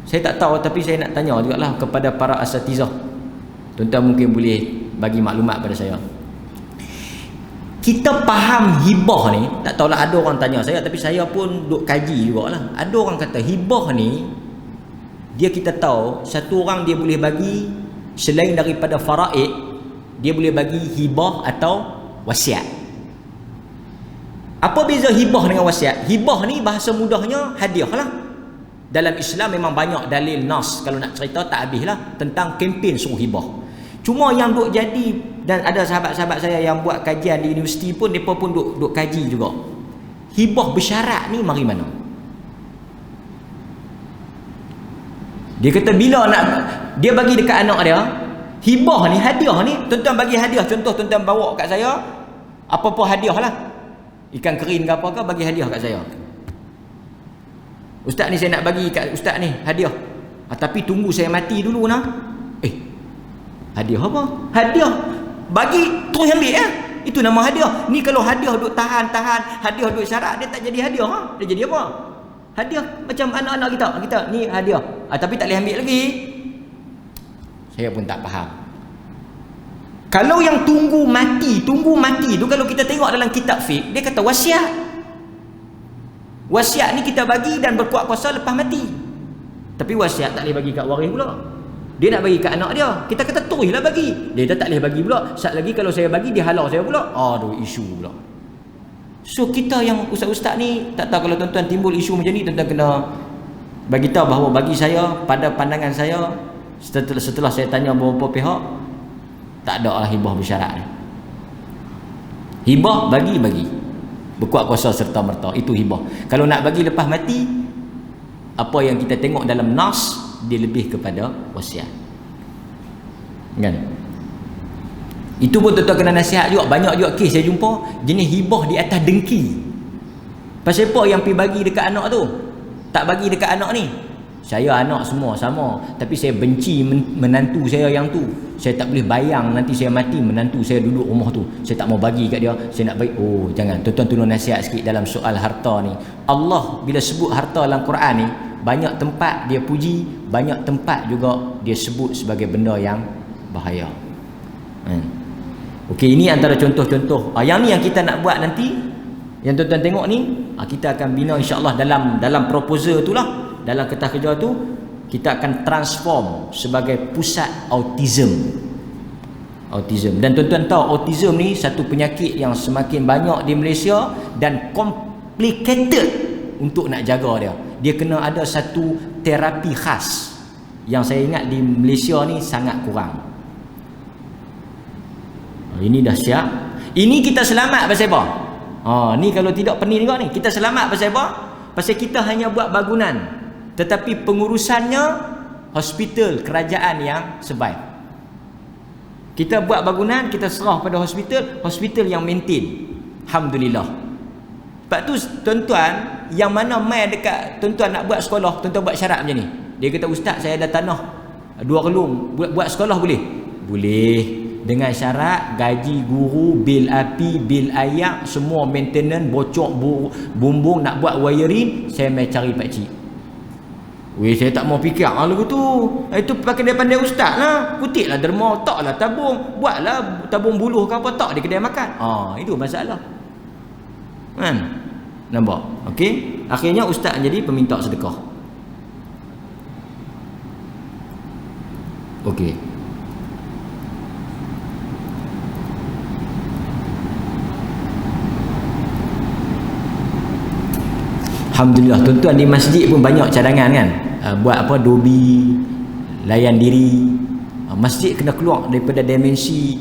Saya tak tahu, tapi saya nak tanya jugalah kepada para asatizah. Tuan-tuan mungkin boleh bagi maklumat pada saya. Kita faham hibah ni, tak tahulah, ada orang tanya saya, tapi saya pun duk kaji jugalah. Ada orang kata hibah ni, dia kita tahu satu orang dia boleh bagi selain daripada faraid, dia boleh bagi hibah atau wasiat. Apa beza hibah dengan wasiat? Hibah ni bahasa mudahnya hadiah lah. Dalam Islam memang banyak dalil nas, kalau nak cerita tak habis lah, tentang kempen suruh hibah. Cuma yang duk jadi, dan ada sahabat-sahabat saya yang buat kajian di universiti pun, mereka pun duk kaji juga. Hibah bersyarat ni mari mana? Dia kata bila nak dia bagi dekat anak dia, hibah ni, hadiah ni, tuan-tuan bagi hadiah, contoh tuan-tuan bawa kat saya apa-apa hadiah lah, ikan kering ke apa ke, bagi hadiah kat saya. Ustaz ni saya nak bagi kat ustaz ni hadiah. Tapi tunggu saya mati dulu nak. Hadiah apa? Hadiah bagi terus ambil ya. Itu nama hadiah. Ni kalau hadiah duk tahan, hadiah duk syarat, dia tak jadi hadiah. Dia jadi apa? Hadiah macam anak-anak kita ni hadiah. Tapi tak boleh ambil lagi. Saya pun tak faham. Kalau yang tunggu mati tu, kalau kita tengok dalam kitab fiqh, dia kata wasiat. Wasiat ni kita bagi dan berkuat kuasa lepas mati. Tapi wasiat tak boleh bagi kat waris pula. Dia nak bagi kat anak dia, kita kata teruslah bagi. Dia tak boleh bagi pula. Sat lagi kalau saya bagi, dia halau saya pula. Aduh, isu pula. So kita yang ustaz-ustaz ni, tak tahu kalau tuan-tuan timbul isu macam ni, tuan-tuan kena bagi tahu bahawa bagi saya, pada pandangan saya, setelah saya tanya beberapa pihak, tak ada lah hibah bersyarat ni. Hibah bagi berkuat kuasa serta merta, itu hibah. Kalau nak bagi lepas mati, apa yang kita tengok dalam nas, dia lebih kepada wasiat, kan? Itu pun tuan-tuan kena nasihat juga. Banyak juga kes saya jumpa jenis hibah di atas dengki. Pasal apa yang pergi bagi dekat anak tu, tak bagi dekat anak ni? Saya anak semua sama, tapi saya benci menantu saya yang tu. Saya tak boleh bayang nanti saya mati, menantu saya duduk rumah tu. Saya tak mau bagi kat dia. Saya nak bagi. Oh, jangan. Tuan-tuan tolong nasihat sikit dalam soal harta ni. Allah bila sebut harta dalam Quran ni, banyak tempat dia puji, banyak tempat juga dia sebut sebagai benda yang bahaya. Okey, ini antara contoh-contoh. Yang ni yang kita nak buat nanti, yang tuan-tuan tengok ni, kita akan bina insya-Allah dalam proposal tu lah. Dalam kertas kerja tu, kita akan transform sebagai pusat autism. Dan tuan-tuan tahu autism ni satu penyakit yang semakin banyak di Malaysia dan complicated untuk nak jaga dia. Dia kena ada satu terapi khas yang saya ingat di Malaysia ni sangat kurang. Ini dah siap. Ini kita selamat pasal apa? Ni kalau tidak pening juga ni. Kita selamat pasal apa? Pasal kita hanya buat bangunan, tetapi pengurusannya hospital kerajaan yang survive. Kita buat bangunan, kita serah pada hospital yang maintain. Alhamdulillah. Sebab tu tuan-tuan yang mana mai dekat tuan-tuan nak buat sekolah, tuan-tuan buat syarat macam ni. Dia kata, ustaz saya ada tanah 2 relung, buat sekolah boleh? Boleh. Dengan syarat gaji guru, bil api, bil air, semua maintenance, bocok bumbung, nak buat wiring, saya mai cari pak cik. Weh, saya tak mau fikir lagu tu. Itu pakai dia pandai ustaz lah. Kutiklah derma, taklah tabung. Buatlah tabung buluh ke apa, tak di kedai makan. Itu masalah. Kan? Nampak? Okey? Akhirnya ustaz jadi peminta sedekah. Okey. Alhamdulillah, tuan-tuan di masjid pun banyak cadangan kan. Buat apa, dobi, layan diri. Masjid kena keluar daripada dimensi.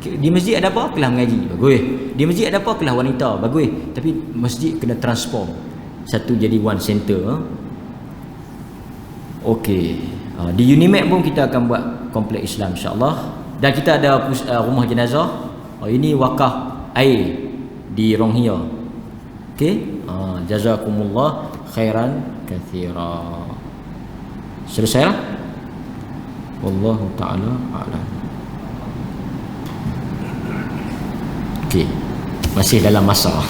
Di masjid ada apa? Kelas mengaji, bagus. Di masjid ada apa? Kelas wanita, bagus. Tapi masjid kena transform satu jadi one center. Okey. Di Unimed pun kita akan buat kompleks Islam insya-Allah. Dan kita ada rumah jenazah. Ini wakaf air di Ronghia. Okey. Jazakumullah khairan katsira. Selesai lah. Wallahu ta'ala a'lam. Okey. Masih dalam masa.